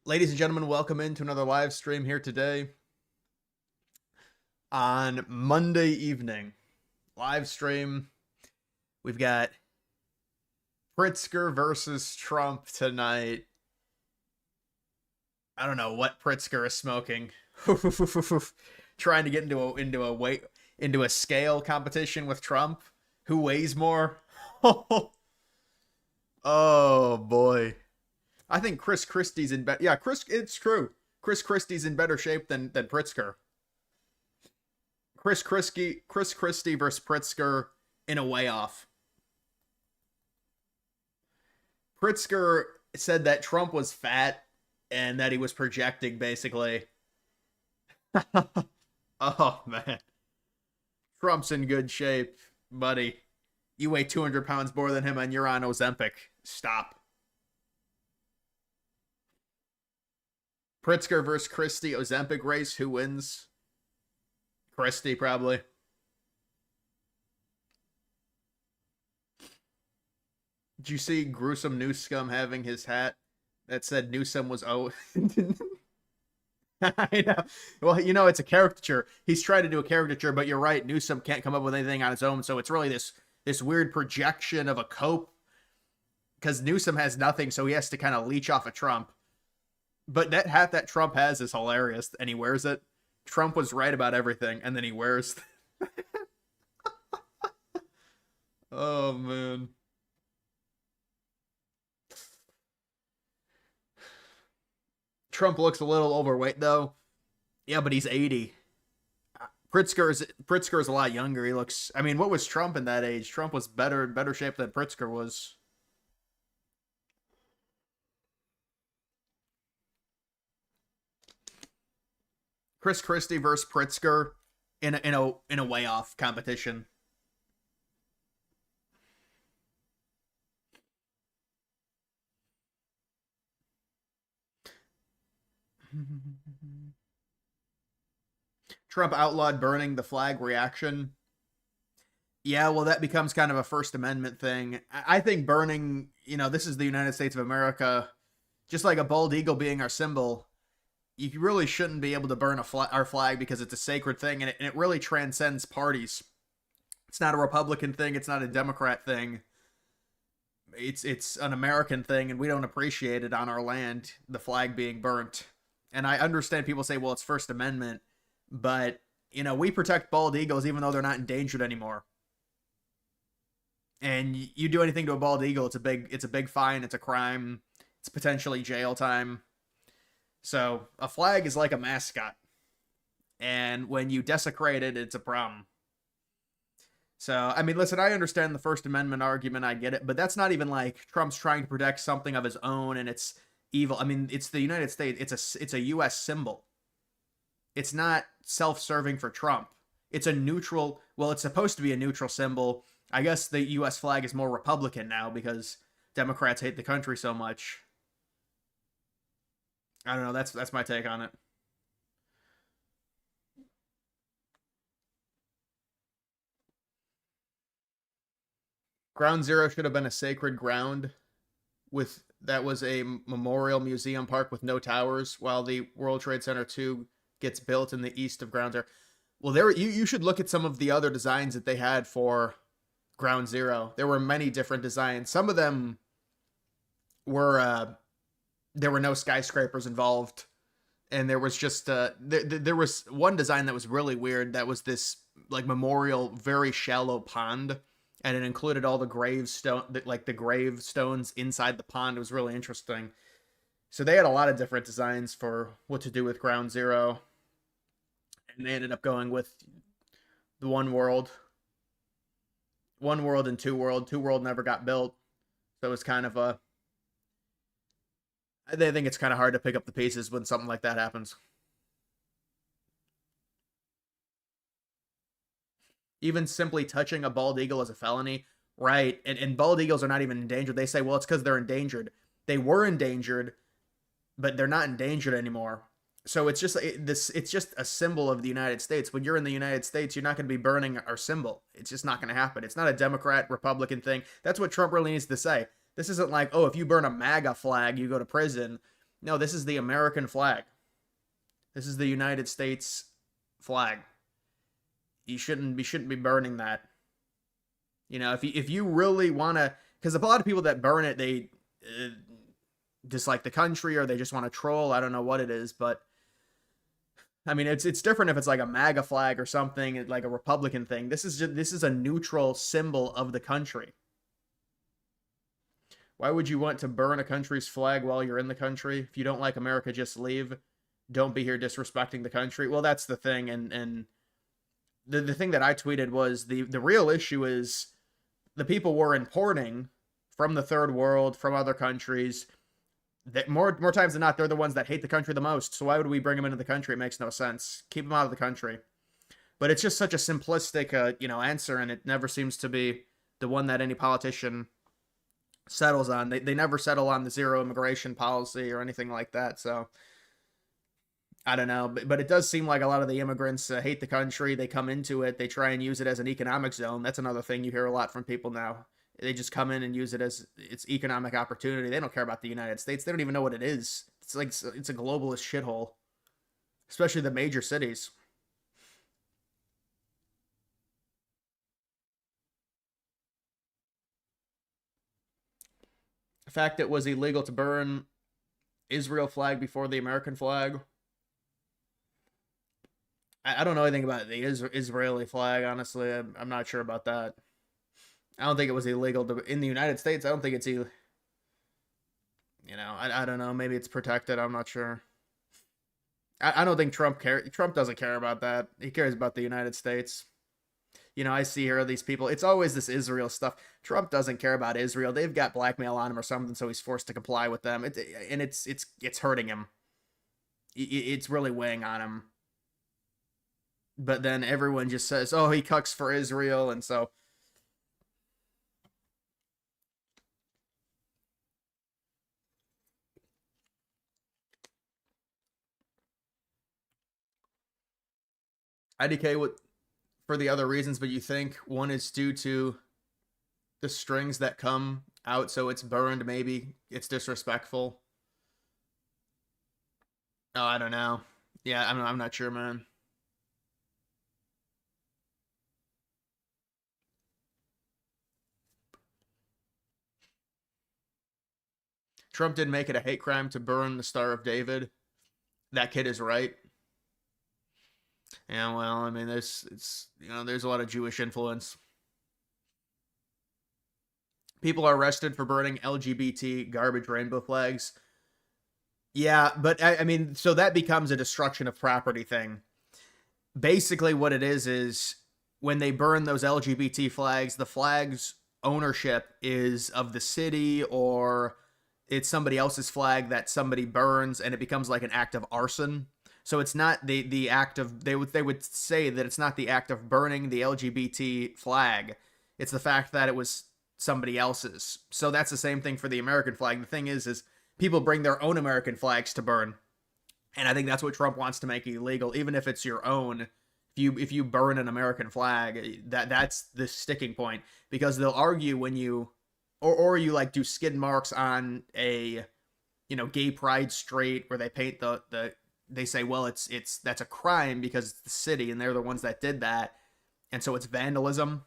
Ladies and gentlemen, welcome into another live stream here today on Monday evening. Live stream. We've got Pritzker versus Trump tonight. I don't know what Pritzker is smoking. Trying to get into a scale competition with Trump. Who weighs more? Oh boy. I think Chris Christie's in better. Yeah, it's true. Chris Christie's in better shape than Pritzker. Chris Christie versus Pritzker in a way off. Pritzker said that Trump was fat and that he was projecting, basically. Oh man, Trump's in good shape, buddy. You weigh 200 pounds more than him and you're on Ozempic. Stop. Pritzker versus Christie, Ozempic race. Who wins? Christie, probably. Did you see Gruesome Newscum having his hat that said Newsom was I know. Well, it's a caricature. He's trying to do a caricature, but you're right. Newsom can't come up with anything on his own, so it's really this weird projection of a cope because Newsom has nothing, so he has to kind of leech off of Trump. But that hat that Trump has is hilarious, and he wears it. Trump was right about everything, and then he wears. Oh man. Trump looks a little overweight though. Yeah, but he's 80. Pritzker's a lot younger. He looks. I mean, what was Trump in that age? Trump was better shape than Pritzker was. Chris Christie versus Pritzker in a way off competition. Trump outlawed burning the flag reaction. Yeah, well, that becomes kind of a First Amendment thing. I think burning, this is the United States of America, just like a bald eagle being our symbol. You really shouldn't be able to burn our flag because it's a sacred thing, and it really transcends parties. It's not a Republican thing. It's not a Democrat thing. It's an American thing, and we don't appreciate it on our land, the flag being burnt. And I understand people say, well, it's First Amendment, but we protect bald eagles even though they're not endangered anymore. And you do anything to a bald eagle, it's a big fine, it's a crime, it's potentially jail time. So a flag is like a mascot, and when you desecrate it, it's a problem. So, I mean, listen, I understand the First Amendment argument. I get it. But that's not even like Trump's trying to protect something of his own and it's evil. I mean, it's the United States. It's a U.S. symbol. It's not self-serving for Trump. It's a neutral, well, it's supposed to be a neutral symbol. I guess the U.S. flag is more Republican now because Democrats hate the country so much. I don't know. That's my take on it. Ground Zero should have been a sacred ground that was a memorial museum park with no towers while the World Trade Center 2 gets built in the east of Ground Zero. Well, you should look at some of the other designs that they had for Ground Zero. There were many different designs. Some of them were there were no skyscrapers involved, and there was just there was one design that was really weird. That was this like memorial, very shallow pond, and it included all the the gravestones inside the pond. It was really interesting. So they had a lot of different designs for what to do with Ground Zero, and they ended up going with the One World and Two World. Two World never got built, so it was kind of a. I think it's kind of hard to pick up the pieces when something like that happens. Even simply touching a bald eagle is a felony, right? And bald eagles are not even endangered. They say, well, it's because they're endangered. They were endangered, but they're not endangered anymore. So it's just it's just a symbol of the United States. When you're in the United States, you're not going to be burning our symbol. It's just not going to happen. It's not a Democrat, Republican thing. That's what Trump really needs to say. This isn't like, oh, if you burn a MAGA flag, you go to prison. No, this is the American flag. This is the United States flag. You shouldn't be burning that. If you really want to, because a lot of people that burn it, they dislike the country or they just want to troll. I don't know what it is, but I mean, it's different if it's like a MAGA flag or something like a Republican thing. This is a neutral symbol of the country. Why would you want to burn a country's flag while you're in the country? If you don't like America, just leave. Don't be here disrespecting the country. Well, that's the thing, and the thing that I tweeted was the real issue is the people we're importing from the third world, from other countries. That more times than not, they're the ones that hate the country the most. So why would we bring them into the country? It makes no sense. Keep them out of the country. But it's just such a simplistic, answer, and it never seems to be the one that any politician settles on. They never settle on the zero immigration policy or anything like that. So I don't know, but it does seem like a lot of the immigrants hate the country. They come into it. They try and use it as an economic zone. That's another thing you hear a lot from people now. They just come in and use it as its economic opportunity. They don't care about the United States. They don't even know what it is. It's like it's a globalist shithole, especially the major cities. The fact that it was illegal to burn Israel flag before the American flag. I don't know anything about the Israeli flag, honestly. I'm not sure about that. I don't think it was illegal in the United States. I don't think it's I don't know. Maybe it's protected. I'm not sure. I don't think Trump doesn't care about that. He cares about the United States. I see here these people. It's always this Israel stuff. Trump doesn't care about Israel. They've got blackmail on him or something, so he's forced to comply with them. It's hurting him. It's really weighing on him. But then everyone just says, "Oh, he cucks for Israel," and so IDK would for the other reasons, but you think one is due to the strings that come out, so it's burned. Maybe it's disrespectful. Oh, I don't know. Yeah, I'm not sure, man. Trump did make it a hate crime to burn the Star of David. That kid is right. Yeah, well, I mean, there's a lot of Jewish influence. People are arrested for burning LGBT garbage rainbow flags. Yeah, but I mean, so that becomes a destruction of property thing. Basically, what it is when they burn those LGBT flags, the flag's ownership is of the city, or it's somebody else's flag that somebody burns, and it becomes like an act of arson. So it's not the act of they would say that it's not the act of burning the LGBT flag. It's the fact that it was somebody else's. So that's the same thing for the American flag. The thing is people bring their own American flags to burn. And I think that's what Trump wants to make illegal, even if it's your own. If you burn an American flag, that's the sticking point, because they'll argue when you or you like do skid marks on a gay pride straight where they paint they say, well, it's that's a crime because it's the city and they're the ones that did that, and so it's vandalism.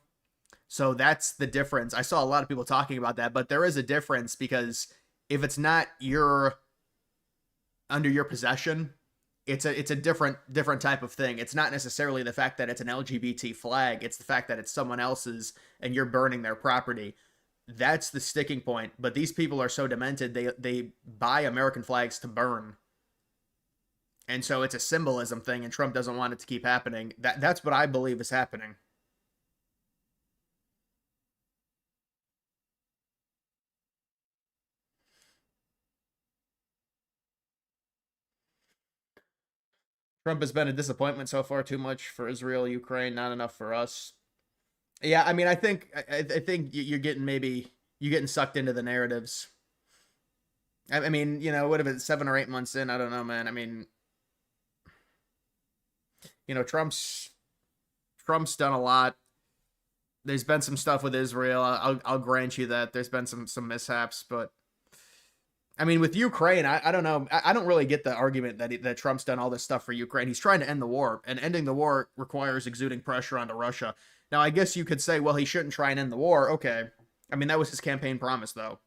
So that's the difference. I saw a lot of people talking about that, but there is a difference, because if it's not under your possession, it's a different type of thing. It's not necessarily the fact that it's an LGBT flag, it's the fact that it's someone else's and you're burning their property. That's the sticking point. But these people are so demented, they buy American flags to burn. And so it's a symbolism thing, and Trump doesn't want it to keep happening. That's what I believe is happening. Trump has been a disappointment so far. Too much for Israel, Ukraine, not enough for us. Yeah, I mean, I think you're getting sucked into the narratives. I mean, what if it's 7 or 8 months in? I don't know, man. I mean, Trump's done a lot. There's been some stuff with Israel. I'll grant you that there's been some mishaps, but I mean, with Ukraine, I don't know. I don't really get the argument that Trump's done all this stuff for Ukraine. He's trying to end the war, and ending the war requires exuding pressure onto Russia. Now, I guess you could say, well, he shouldn't try and end the war. Okay. I mean, that was his campaign promise, though.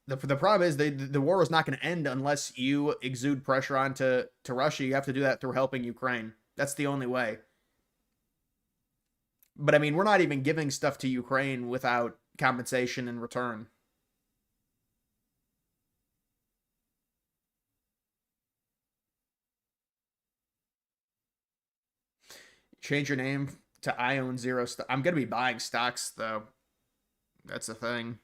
The problem is the war is not going to end unless you exude pressure onto to Russia. You have to do that through helping Ukraine. That's the only way. But I mean, we're not even giving stuff to Ukraine without compensation in return. Change your name to I own zero. I'm gonna be buying stocks though. That's the thing.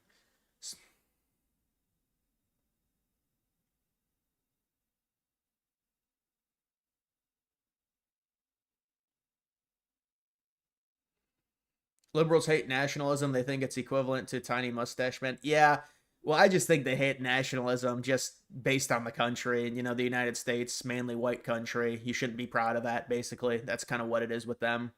Liberals hate nationalism. They think it's equivalent to tiny mustache men. Yeah. Well, I just think they hate nationalism just based on the country. And, the United States, mainly white country. You shouldn't be proud of that, basically. That's kind of what it is with them.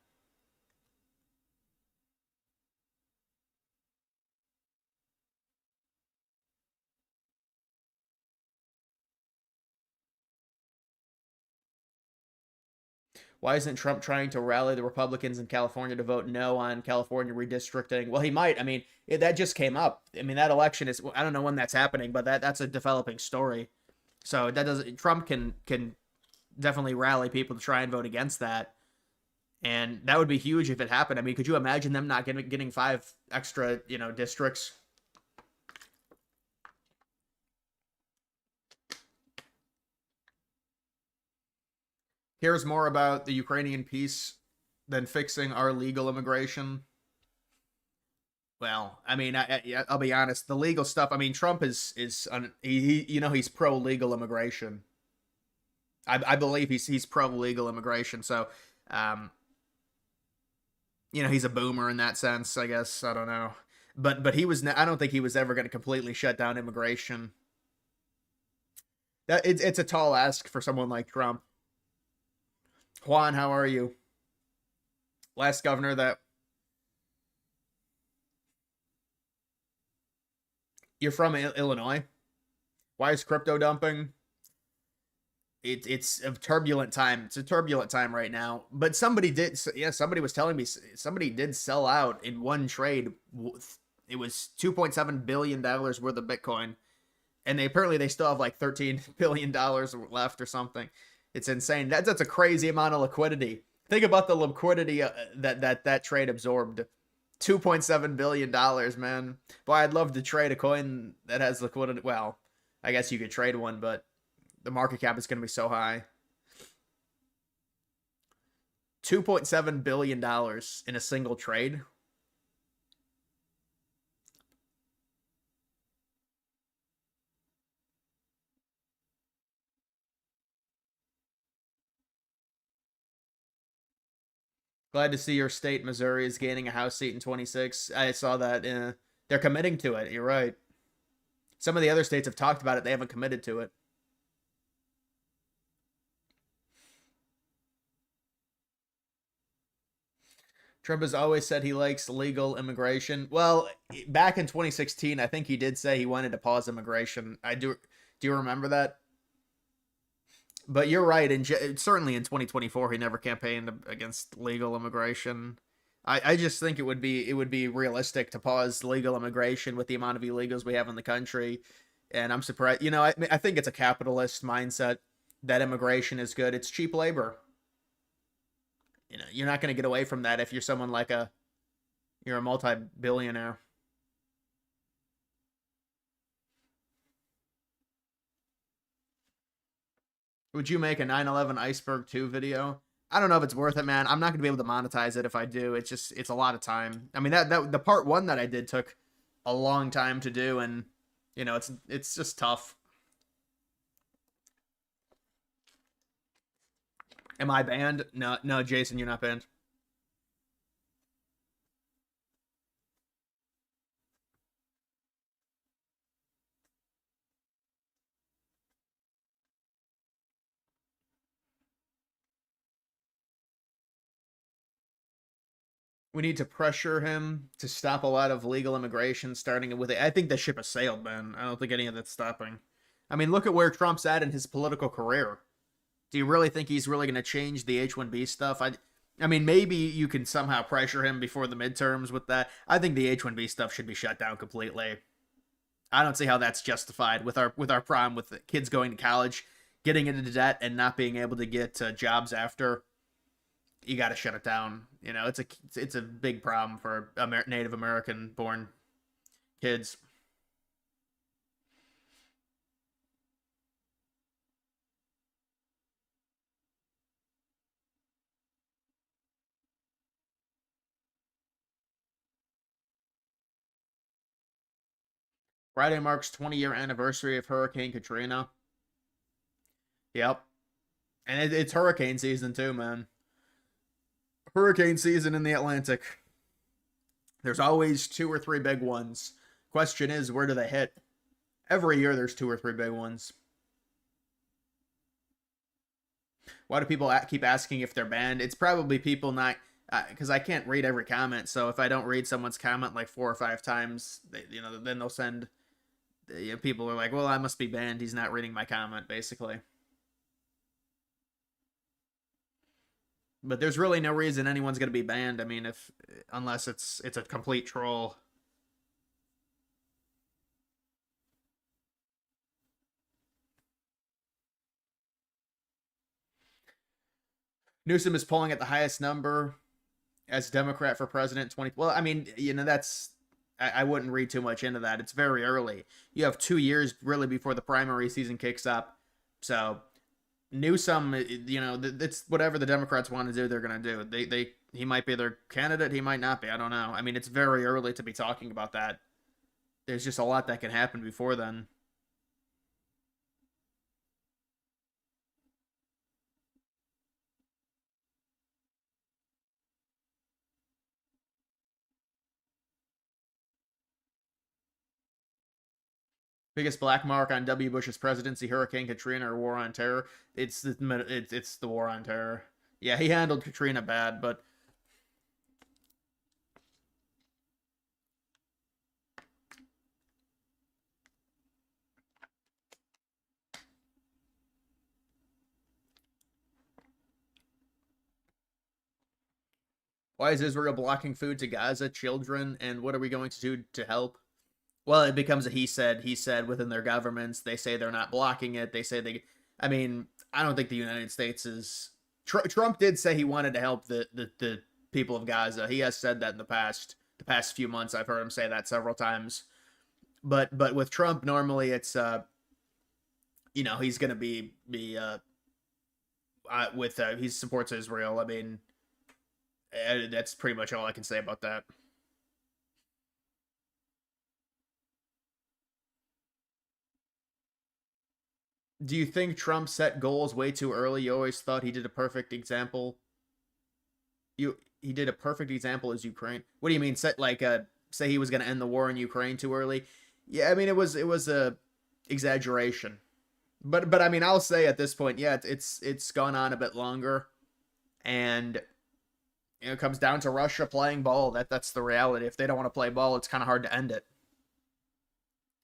Why isn't Trump trying to rally the Republicans in California to vote no on California redistricting? Well, he might. I mean, that just came up. I mean, that election is. I don't know when that's happening, but that's a developing story. So that doesn't. Trump can definitely rally people to try and vote against that, and that would be huge if it happened. I mean, could you imagine them not getting five extra districts? Here's more about the Ukrainian peace than fixing our legal immigration. Well, I mean, I'll be honest. The legal stuff. I mean, Trump he's pro legal immigration. I believe he's pro legal immigration. So, um, he's a boomer in that sense. I guess I don't know, but he was. I don't think he was ever going to completely shut down immigration. It's a tall ask for someone like Trump. Juan, how are you? Last governor that you're from Illinois. Why is crypto dumping? It's a turbulent time. It's a turbulent time right now. But somebody did. Yeah, somebody was telling me somebody did sell out in one trade. It was $2.7 billion worth of Bitcoin, and they still have like $13 billion left or something. It's insane. That's a crazy amount of liquidity. Think about the liquidity that trade absorbed. $2.7 billion, man. Boy, I'd love to trade a coin that has liquidity. Well, I guess you could trade one, but the market cap is going to be so high. $2.7 billion in a single trade. Glad to see your state, Missouri, is gaining a House seat in 26. I saw that. They're committing to it. You're right. Some of the other states have talked about it. They haven't committed to it. Trump has always said he likes legal immigration. Well, back in 2016, I think he did say he wanted to pause immigration. I do. Do you remember that? But you're right. Certainly in 2024, he never campaigned against legal immigration. I just think it would be realistic to pause legal immigration with the amount of illegals we have in the country. And I'm surprised. I think it's a capitalist mindset that immigration is good. It's cheap labor. You're not going to get away from that if you're someone like you're a multi-billionaire. Would you make a 9/11 Iceberg 2 video? I don't know if it's worth it, man. I'm not going to be able to monetize it if I do. It's a lot of time. I mean, that the part 1 that I did took a long time to do, and it's just tough. Am I banned? No, no, Jason, you're not banned. We need to pressure him to stop a lot of legal immigration, starting with it. I think the ship has sailed, man. I don't think any of that's stopping. I mean, look at where Trump's at in his political career. Do you really think he's really going to change the H-1B stuff? I mean, maybe you can somehow pressure him before the midterms with that. I think the H-1B stuff should be shut down completely. I don't see how that's justified with our problem with the kids going to college, getting into debt, and not being able to get jobs after. You got to shut it down. You know, it's a big problem for Native American born kids. Friday marks 20-year anniversary of Hurricane Katrina. Yep, and it's hurricane season too, man. Hurricane season in the Atlantic. There's always two or three big ones. Question is, where do they hit? Every year there's two or three big ones. Why do people keep asking if they're banned? It's probably people not, because I can't read every comment. So if I don't read someone's comment like 4 or 5 times, then they'll send. People are like, well, I must be banned. He's not reading my comment, basically. But there's really no reason anyone's going to be banned. I mean, if unless it's a complete troll. Newsom is polling at the highest number as Democrat for president 20. Well, I mean, that's I wouldn't read too much into that. It's very early. You have 2 years really before the primary season kicks up. So Newsom, it's whatever the Democrats want to do, they're going to do. He might be their candidate, he might not be. I don't know. I mean, it's very early to be talking about that. There's just a lot that can happen before then. Biggest black mark on W. Bush's presidency: Hurricane Katrina or War on Terror? It's the War on Terror. Yeah, he handled Katrina bad, but why is Israel blocking food to Gaza children, and what are we going to do to help? Well, it becomes a he said within their governments. They say they're not blocking it. They say they. I mean, I don't think the United States is. Trump did say he wanted to help the people of Gaza. He has said that in the past few months. I've heard him say that several times. But with Trump, normally it's he's gonna be with he supports Israel. I mean, that's pretty much all I can say about that. Do you think Trump set goals way too early? You always thought he did a perfect example. He did a perfect example as Ukraine. What do you mean set like say he was going to end the war in Ukraine too early? Yeah, I mean it was a exaggeration. But I mean I'll say at this point, yeah, it's gone on a bit longer, and it comes down to Russia playing ball. That's the reality. If they don't want to play ball, it's kind of hard to end it.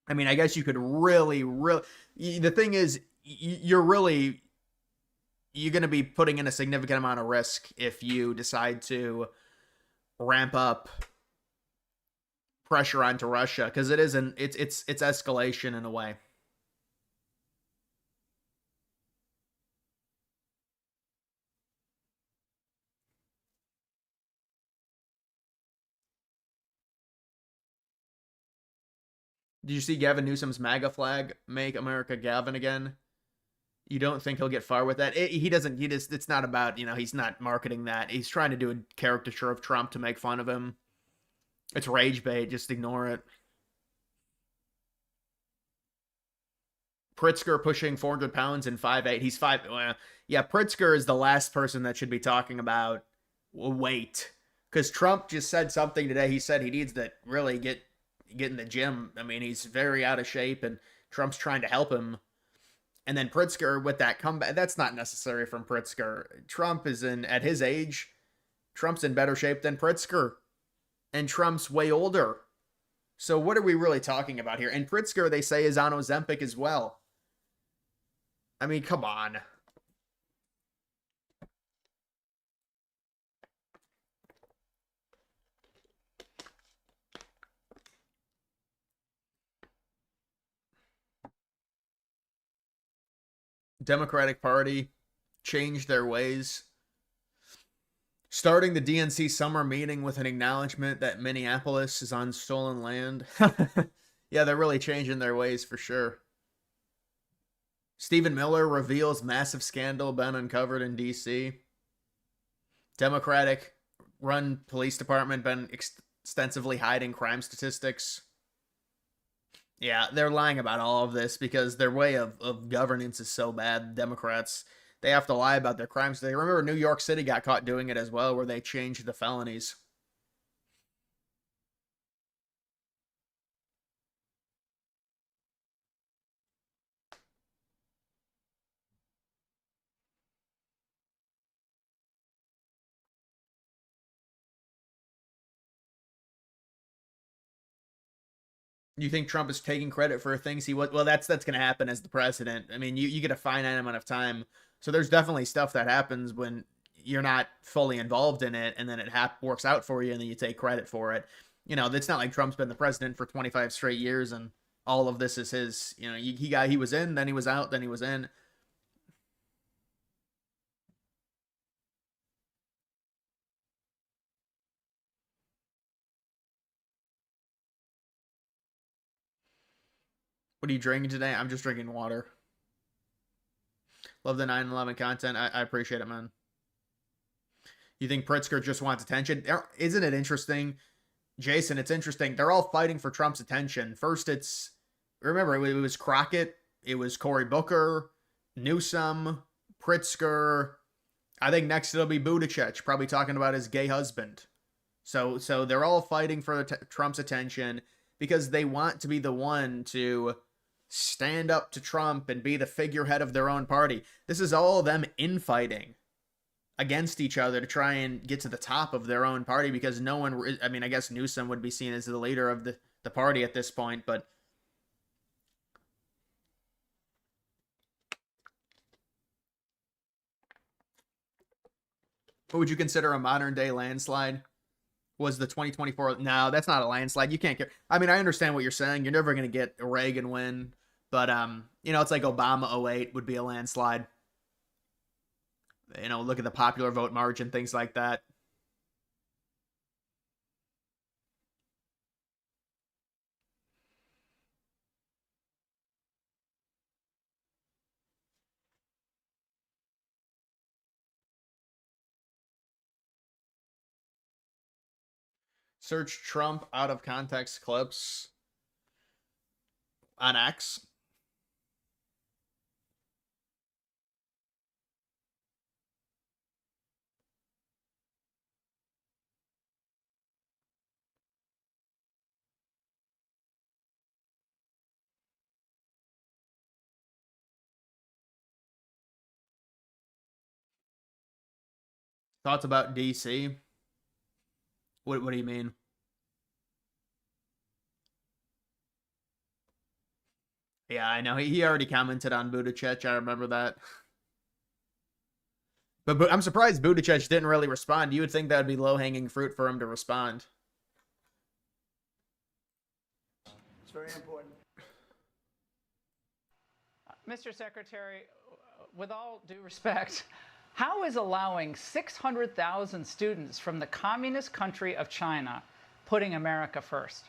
I mean, I guess you could really. The thing is, you're going to be putting in a significant amount of risk if you decide to ramp up pressure onto Russia, because it isn't. It's escalation in a way. Did you see Gavin Newsom's MAGA flag, "Make America Gavin Again"? You don't think he'll get far with that? He doesn't. He just. It's not about. He's not marketing that. He's trying to do a caricature of Trump to make fun of him. It's rage bait. Just ignore it. Pritzker pushing 400 pounds and 5'8". He's five. Well, yeah, Pritzker is the last person that should be talking about weight, because Trump just said something today. He said he needs to really get in the gym. I mean, he's very out of shape, and Trump's trying to help him. And then Pritzker with that comeback, that's not necessary from Pritzker. Trump is at his age, Trump's in better shape than Pritzker, and Trump's way older. So what are we really talking about here? And Pritzker, they say, is on Ozempic as well. I mean, come on. Democratic Party changed their ways, starting the DNC summer meeting with an acknowledgement that Minneapolis is on stolen land. Yeah, they're really changing their ways for sure. Stephen Miller reveals massive scandal been uncovered in DC. Democratic run police department been extensively hiding crime statistics. Yeah, they're lying about all of this because their way of governance is so bad. Democrats, they have to lie about their crimes. They remember New York City got caught doing it as well, where they changed the felonies. You think Trump is taking credit for things he was? Well, that's going to happen as the president. I mean, you get a finite amount of time, so there's definitely stuff that happens when you're not fully involved in it, and then it works out for you, and then you take credit for it. You know, it's not like Trump's been the president for 25 straight years, and all of this is his. You know, he was in, then he was out, then he was in. What are you drinking today? I'm just drinking water. Love the 9/11 content. I appreciate it, man. You think Pritzker just wants attention? Isn't it interesting, Jason? It's interesting. They're all fighting for Trump's attention. First, it's remember it was Crockett, it was Cory Booker, Newsom, Pritzker. I think next it'll be Buttigieg, probably talking about his gay husband. So they're all fighting for Trump's attention because they want to be the one to stand up to Trump and be the figurehead of their own party. This is all them infighting against each other to try and get to the top of their own party because no one, I mean, I guess Newsom would be seen as the leader of the party at this point, but what would you consider a modern day landslide? Was the 2024? No, that's not a landslide. You can't get. I mean, I understand what you're saying. You're never going to get a Reagan win, but you know, it's like Obama '08 would be a landslide. You know, look at the popular vote margin, things like that. Search Trump out of context clips on X. Thoughts about DC? What do you mean? Yeah, I know. He already commented on Buttigieg. I remember that. But I'm surprised Buttigieg didn't really respond. You would think that would be low hanging fruit for him to respond. It's very important. Mr. Secretary, with all due respect, how is allowing 600,000 students from the communist country of China putting America first?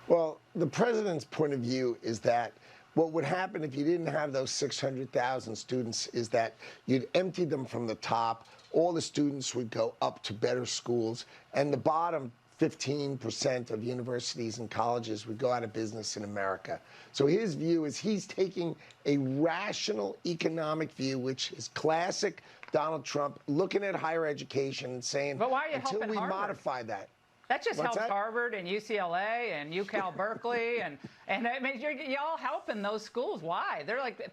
Well, the president's point of view is that what would happen if you didn't have those 600,000 students is that you'd empty them from the top. All the students would go up to better schools, and the bottom 15% of universities and colleges would go out of business in America. So his view is he's taking a rational economic view, which is classic Donald Trump, looking at higher education and saying, but why are you until helping we Harvard? Modify that. That just What's helps that? Harvard and UCLA and UCal Berkeley and I mean y'all helping those schools. Why? They're like,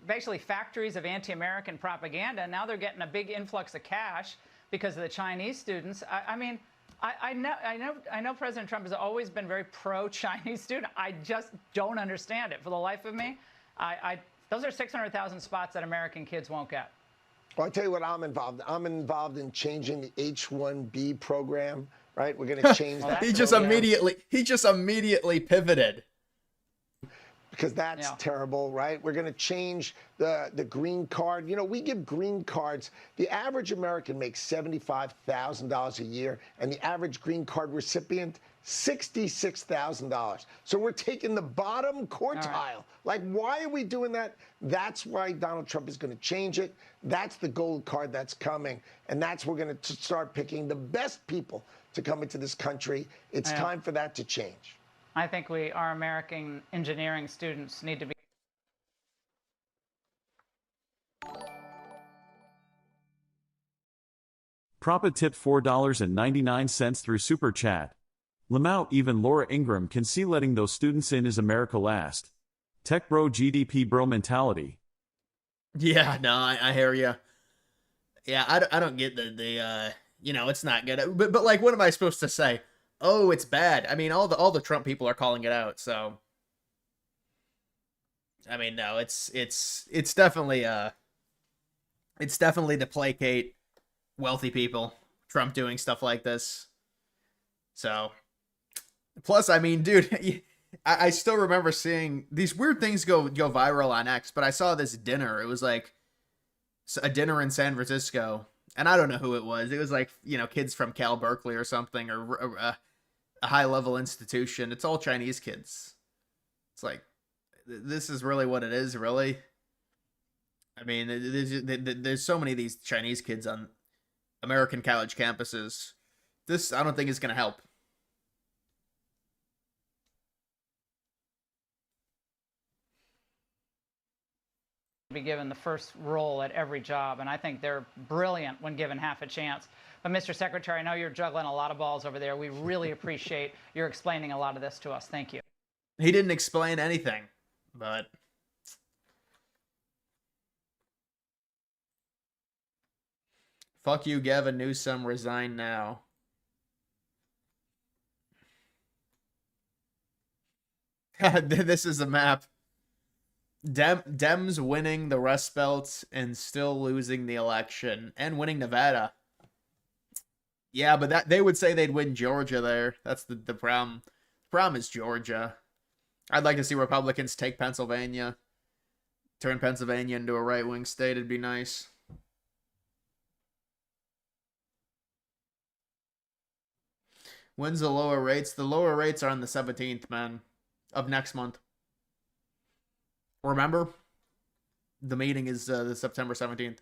basically factories of anti-American propaganda. And now they're getting a big influx of cash because of the Chinese students. I know President Trump has always been very pro-Chinese student. I just don't understand it for the life of me. Those are 600,000 spots that American kids won't get. Well, I tell you what, I'm involved. I'm involved in changing the H-1B program. Right, we're going to change that. He just immediately pivoted. Because that's terrible, right? We're going to change the green card. You know, we give green cards. The average American makes $75,000 a year, and the average green card recipient, $66,000. So we're taking the bottom quartile. Right. Like, why are we doing that? That's why Donald Trump is going to change it. That's the gold card that's coming, and that's we're going to start picking the best people to come into this country. It's time for that to change. I think our American engineering students need to be. Propa tipped $4.99 through Super Chat. Lamau, even Laura Ingram can see letting those students in is America last. Tech bro GDP bro mentality. Yeah, no, I hear you. Yeah, I don't get the you know, it's not good. But like, what am I supposed to say? Oh, it's bad. I mean, all the Trump people are calling it out. So, I mean, no, it's definitely to placate wealthy people. Trump doing stuff like this. So, plus, I mean, dude, I still remember seeing these weird things go viral on X. But I saw this dinner. It was like a dinner in San Francisco, and I don't know who it was. It was like, you know, kids from Cal Berkeley or something, or a high-level institution. It's all Chinese kids. It's like, this is really what it is, really? I mean, there's so many of these Chinese kids on American college campuses. This, I don't think, is going to help. Be given the first role at every job, and I think they're brilliant when given half a chance. But Mr. Secretary, I know you're juggling a lot of balls over there. We really appreciate your explaining a lot of this to us. Thank you. He didn't explain anything, but fuck you, Gavin Newsom, resign now. This is a map. Dems winning the Rust Belt and still losing the election and winning Nevada. Yeah, but that they would say they'd win Georgia there. That's the problem. The problem is Georgia. I'd like to see Republicans take Pennsylvania. Turn Pennsylvania into a right-wing state. It'd be nice. When's the lower rates? The lower rates are on the 17th, man, of next month. Remember? The meeting is the September 17th.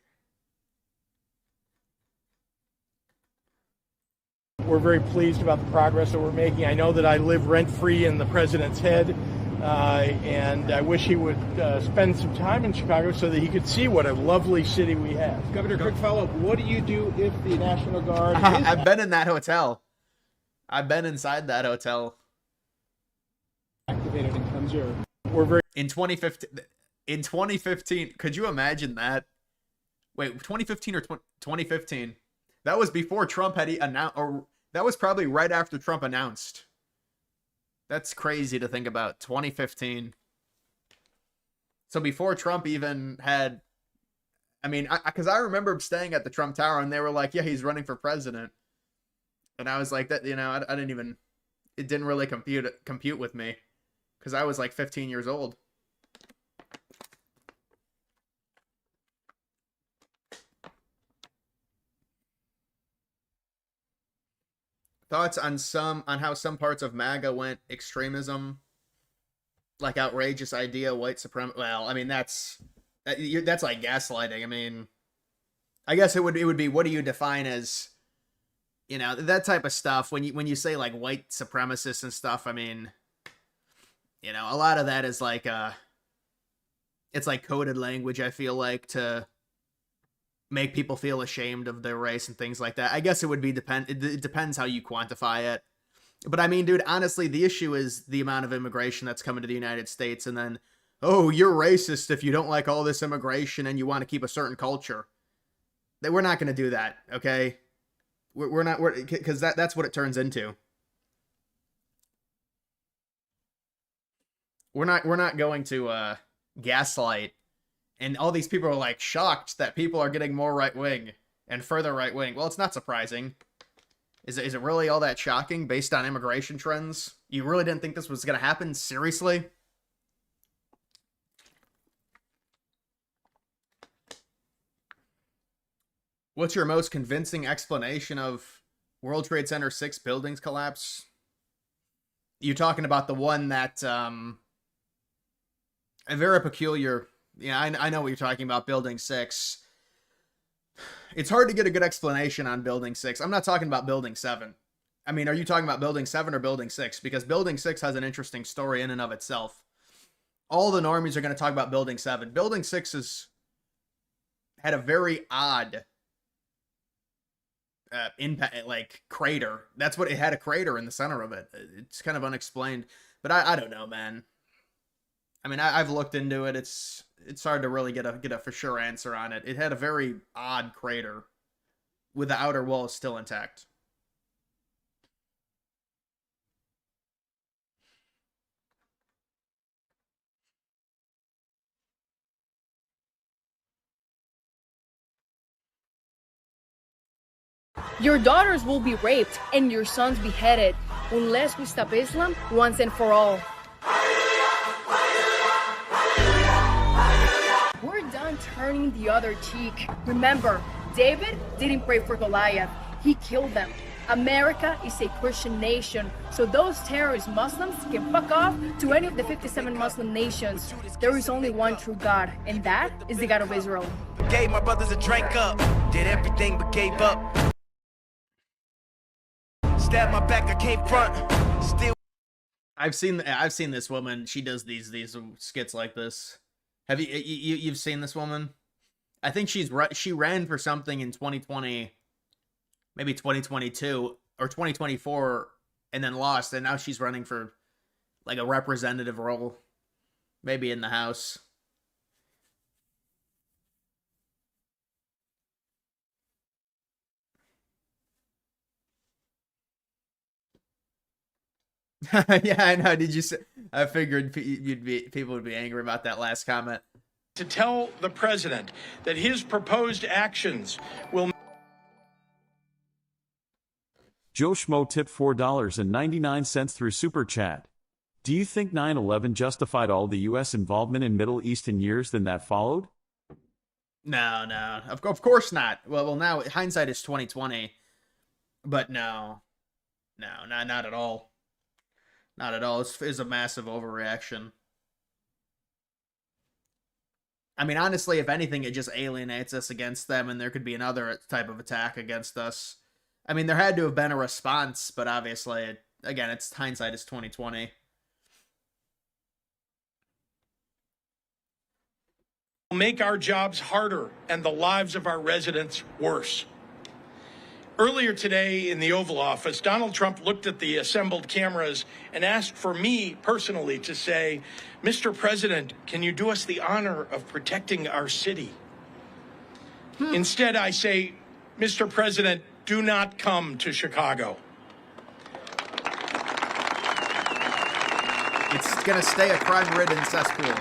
We're very pleased about the progress that we're making. I know that I live rent-free in the president's head, and I wish he would spend some time in Chicago so that he could see what a lovely city we have. Governor, quick follow-up. What do you do if the National Guard I've been in that hotel. I've been inside that hotel. activated and comes your... We're very... In 2015, could you imagine that? Wait, 2015 or 2015? That was before Trump had announced, or that was probably right after Trump announced. That's crazy to think about. 2015. So before Trump even had, I mean, because I remember staying at the Trump Tower and they were like, yeah, he's running for president. And I was like, that, you know, I didn't even, it didn't really compute with me because I was like 15 years old. Thoughts on how some parts of MAGA went extremism, like outrageous idea, white supremacy. Well, I mean that's like gaslighting. I mean, I guess it would be, what do you define as, you know, that type of stuff. When you say like white supremacists and stuff, I mean, you know, a lot of that is like it's like coded language. I feel like to make people feel ashamed of their race and things like that. I guess it would be it depends how you quantify it. But I mean, dude, honestly, the issue is the amount of immigration that's coming to the United States, and then, oh, you're racist if you don't like all this immigration and you want to keep a certain culture. We're not going to do that, okay? We're not, because that's what it turns into. We're not going to gaslight. And all these people are like shocked that people are getting more right wing and further right wing. Well, it's not surprising. Is it really all that shocking based on immigration trends? You really didn't think this was going to happen? Seriously? What's your most convincing explanation of World Trade Center 6 buildings collapse? You talking about the one that, a very peculiar, yeah, I know what you're talking about, Building 6. It's hard to get a good explanation on Building 6. I'm not talking about Building 7. I mean, are you talking about Building 7 or Building 6? Because Building 6 has an interesting story in and of itself. All the normies are going to talk about Building 7. Building 6 had a very odd impact, like crater. That's what it had, a crater in the center of it. It's kind of unexplained, but I don't know, man. I mean, I've looked into it. It's hard to really get a for sure answer on it. It had a very odd crater with the outer wall still intact. Your daughters will be raped and your sons beheaded unless we stop Islam once and for all. We're done turning the other cheek. Remember, David didn't pray for Goliath. He killed them. America is a Christian nation, so those terrorist Muslims can fuck off to any of the 57 Muslim nations. There is only one true God, and that is the God of Israel. Gave my brothers a drink up, did everything but gave up. Stabbed my back, I came front, still. I've seen this woman. She does these skits like this. Have you've seen this woman? I think she ran for something in 2020, maybe 2022 or 2024, and then lost, and now she's running for like a representative role, maybe in the House. Yeah, I know. Did you say? I figured people would be angry about that last comment. To tell the president that his proposed actions will. Joe Schmo tipped $4.99 through Super Chat. Do you think 9/11 justified all the U.S. involvement in Middle Eastern years then that followed? No. Of course not. Well, now hindsight is 2020, but no, not at all. Not at all. It's a massive overreaction. I mean, honestly, if anything, it just alienates us against them, and there could be another type of attack against us. I mean, there had to have been a response, but obviously, again, it's hindsight is 2020. Make our jobs harder and the lives of our residents worse. Earlier today in the Oval Office, Donald Trump looked at the assembled cameras and asked for me personally to say, "Mr. President, can you do us the honor of protecting our city?" Instead, I say, "Mr. President, do not come to Chicago." It's going to stay a crime-ridden cesspool.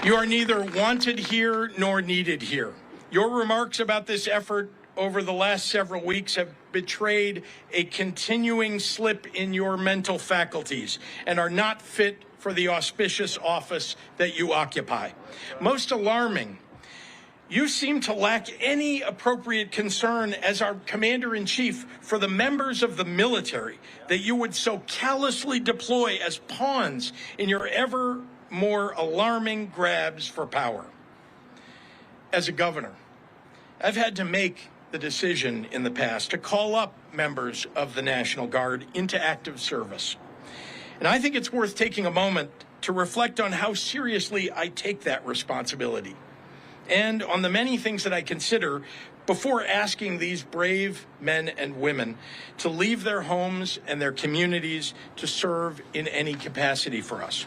You are neither wanted here nor needed here. Your remarks about this effort over the last several weeks have betrayed a continuing slip in your mental faculties and are not fit for the auspicious office that you occupy. Most alarming, you seem to lack any appropriate concern as our commander-in-chief for the members of the military that you would so callously deploy as pawns in your ever more alarming grabs for power. As a governor, I've had to make the decision in the past to call up members of the National Guard into active service. And I think it's worth taking a moment to reflect on how seriously I take that responsibility and on the many things that I consider before asking these brave men and women to leave their homes and their communities to serve in any capacity for us.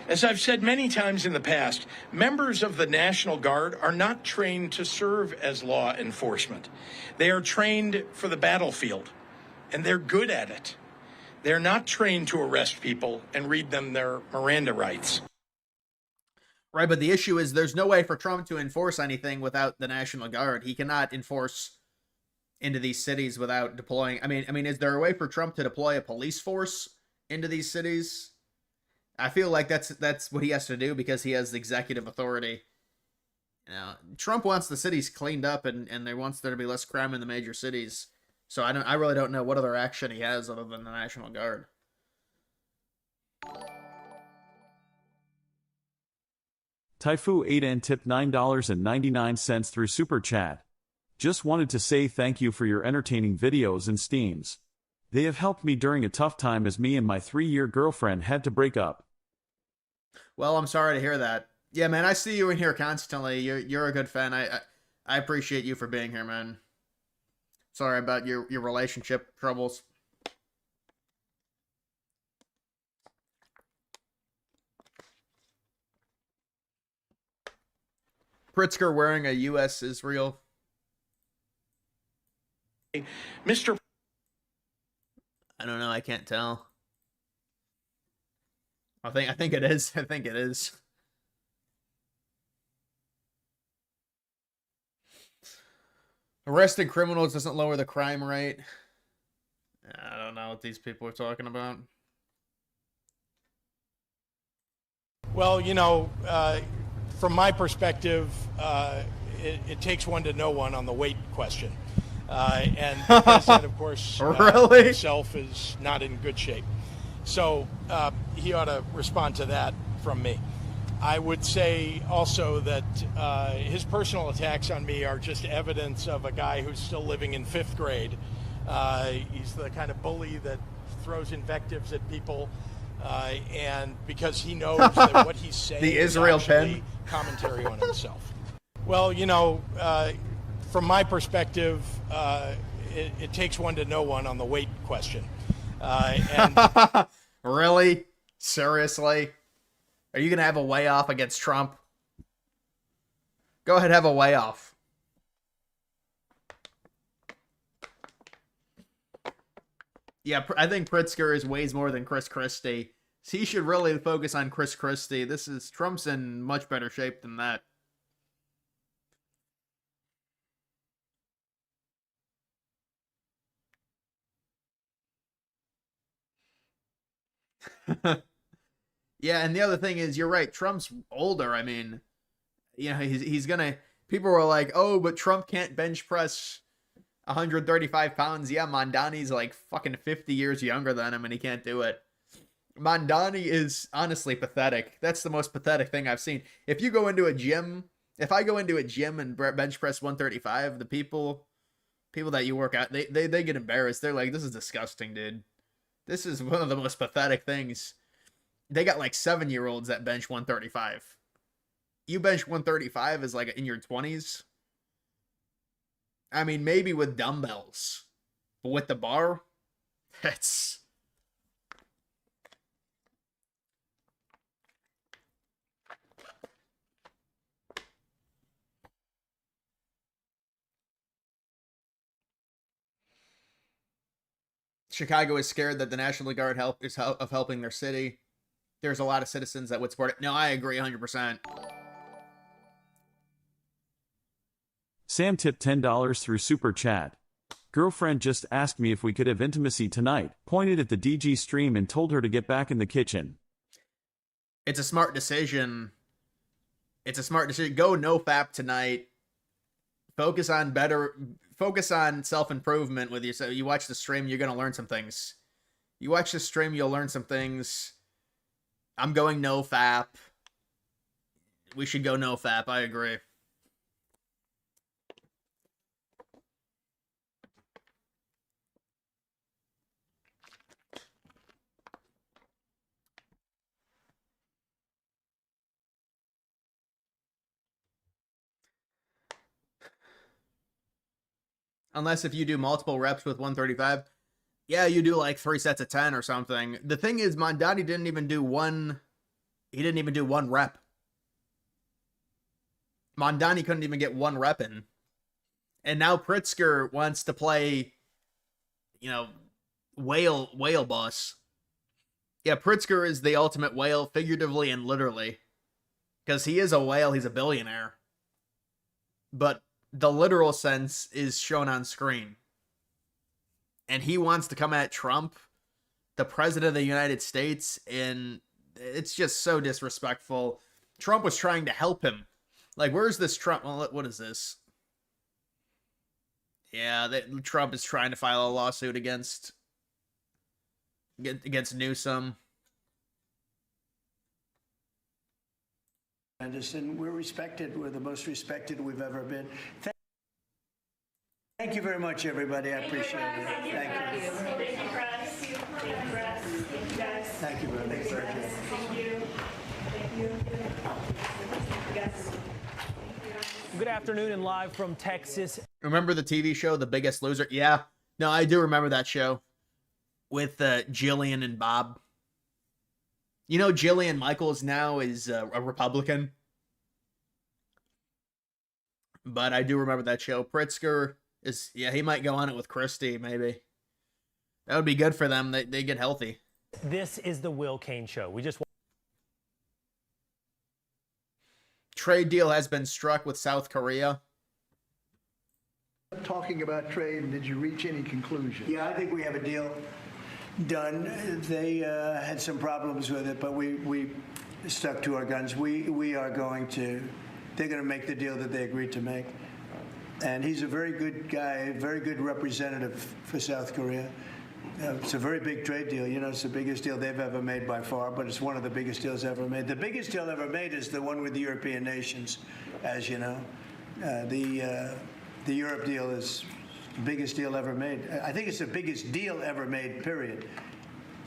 As I've said many times in the past, members of the National Guard are not trained to serve as law enforcement. They are trained for the battlefield, and they're good at it. They're not trained to arrest people and read them their Miranda rights. Right, but the issue is there's no way for Trump to enforce anything without the National Guard. He cannot enforce into these cities without deploying. I mean, is there a way for Trump to deploy a police force into these cities? I feel like that's what he has to do because he has executive authority. You know, Trump wants the cities cleaned up and there wants there to be less crime in the major cities. So I really don't know what other action he has other than the National Guard. Taifu 8N tipped $9.99 through Super Chat. Just wanted to say thank you for your entertaining videos and steams. They have helped me during a tough time as me and my 3-year girlfriend had to break up. Well, I'm sorry to hear that. Yeah, man, I see you in here constantly. You're a good fan. I appreciate you for being here, man. Sorry about your relationship troubles. Pritzker wearing a U.S. Israel. Mr. I don't know. I can't tell. I think it is. I think it is. Arresting criminals doesn't lower the crime rate. I don't know what these people are talking about. Well, you know, from my perspective, it takes one to know one on the weight question. And the president, of course, really? himself is not in good shape. So he ought to respond to that from me. I would say also that his personal attacks on me are just evidence of a guy who's still living in 5th grade. He's the kind of bully that throws invectives at people. And because he knows that what he's saying the is Israel actually pen. Commentary on himself. Well, you know, from my perspective, it takes one to know one on the weight question. And really? Seriously? Are you going to have a way off against Trump? Go ahead, have a way off. Yeah, I think Pritzker weighs more than Chris Christie. He should really focus on Chris Christie. Trump's in much better shape than that. Yeah, and the other thing is, you're right. Trump's older. I mean, you know, he's gonna. People were like, "Oh, but Trump can't bench press 135 pounds." Yeah, Mondani's like fucking 50 years younger than him, and he can't do it. Mondani is honestly pathetic. That's the most pathetic thing I've seen. If you go into a gym, if I go into a gym and bench press 135, the people that you work out, they get embarrassed. They're like, "This is disgusting, dude. This is one of the most pathetic things." They got like 7-year-olds that bench 135. You bench 135 as like in your 20s. I mean, maybe with dumbbells, but with the bar, that's... Chicago is scared that the National Guard is helping their city. There's a lot of citizens that would support it. No, I agree 100%. Sam tipped $10 through Super Chat. Girlfriend just asked me if we could have intimacy tonight, pointed at the DG stream and told her to get back in the kitchen. It's a smart decision. It's a smart decision. Go no-fap tonight. Focus on self-improvement with yourself. You watch the stream, you're going to learn some things. You watch the stream, you'll learn some things. I'm going no-fap. We should go no-fap. I agree. Unless if you do multiple reps with 135, yeah, you do like 3 sets of 10 or something. The thing is, Mondani didn't even do one. He didn't even do one rep. Mondani couldn't even get one rep in. And now Pritzker wants to play, you know, whale boss. Yeah, Pritzker is the ultimate whale, figuratively and literally. because he is a whale. He's a billionaire. But the literal sense is shown on screen. And he wants to come at Trump, the president of the United States, and it's just so disrespectful. Trump was trying to help him. Like, where's this Trump? Well, what is this? Yeah, Trump is trying to file a lawsuit against Newsom. Anderson, we're respected. We're the most respected we've ever been. Thank you very much, everybody. I appreciate it. Thank you. Thank you very much. Thank you. Good afternoon and live from Texas. Remember the TV show, The Biggest Loser? Yeah. No, I do remember that show with Jillian and Bob. You know, Jillian Michaels now is a Republican. But I do remember that show. Pritzker is, yeah, he might go on it with Christie, maybe. That would be good for them. They get healthy. This is the Will Kane Show. We just Trade deal has been struck with South Korea. Talking about trade, and did you reach any conclusion? Yeah, I think we have a deal done. They had some problems with it, but we stuck to our guns. We are going to, they're going to make the deal that they agreed to make. And he's a very good guy, very good representative for South Korea. It's a very big trade deal. You know, it's the biggest deal they've ever made by far, but it's one of the biggest deals ever made. The biggest deal ever made is the one with the European nations, as you know. The Europe deal is the biggest deal ever made. I think it's the biggest deal ever made, period.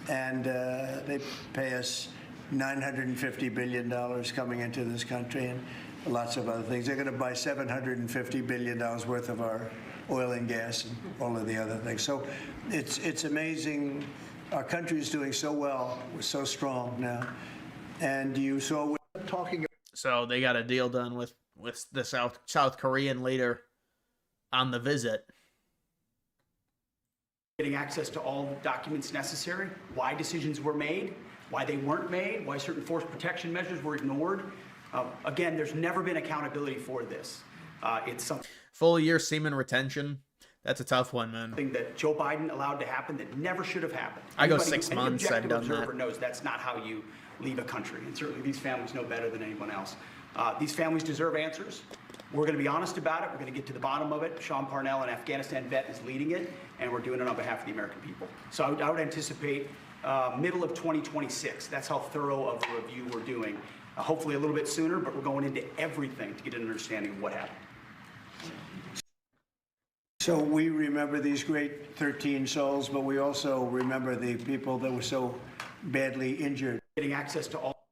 And they pay us $950 billion coming into this country and lots of other things. They're going to buy $750 billion worth of our oil and gas and all of the other things. So it's amazing. Our country is doing so well. We're so strong now. And you saw we're talking. So they got a deal done with the South Korean leader on the visit. Getting access to all the documents necessary, why decisions were made, why they weren't made, why certain force protection measures were ignored. Again, there's never been accountability for this. It's something full year semen retention. That's a tough one, man. That Joe Biden allowed to happen that never should have happened. I go 6 months. Any I've objective done observer that. knows that's not how you leave a country, and certainly these families know better than anyone else. These families deserve answers. We're going to be honest about it. We're going to get to the bottom of it. Sean Parnell, an Afghanistan vet, is leading it, and we're doing it on behalf of the American people. So I would anticipate middle of 2026. That's how thorough of a review we're doing. Hopefully a little bit sooner, but we're going into everything to get an understanding of what happened. So we remember these great 13 souls, but we also remember the people that were so badly injured. Getting access to all.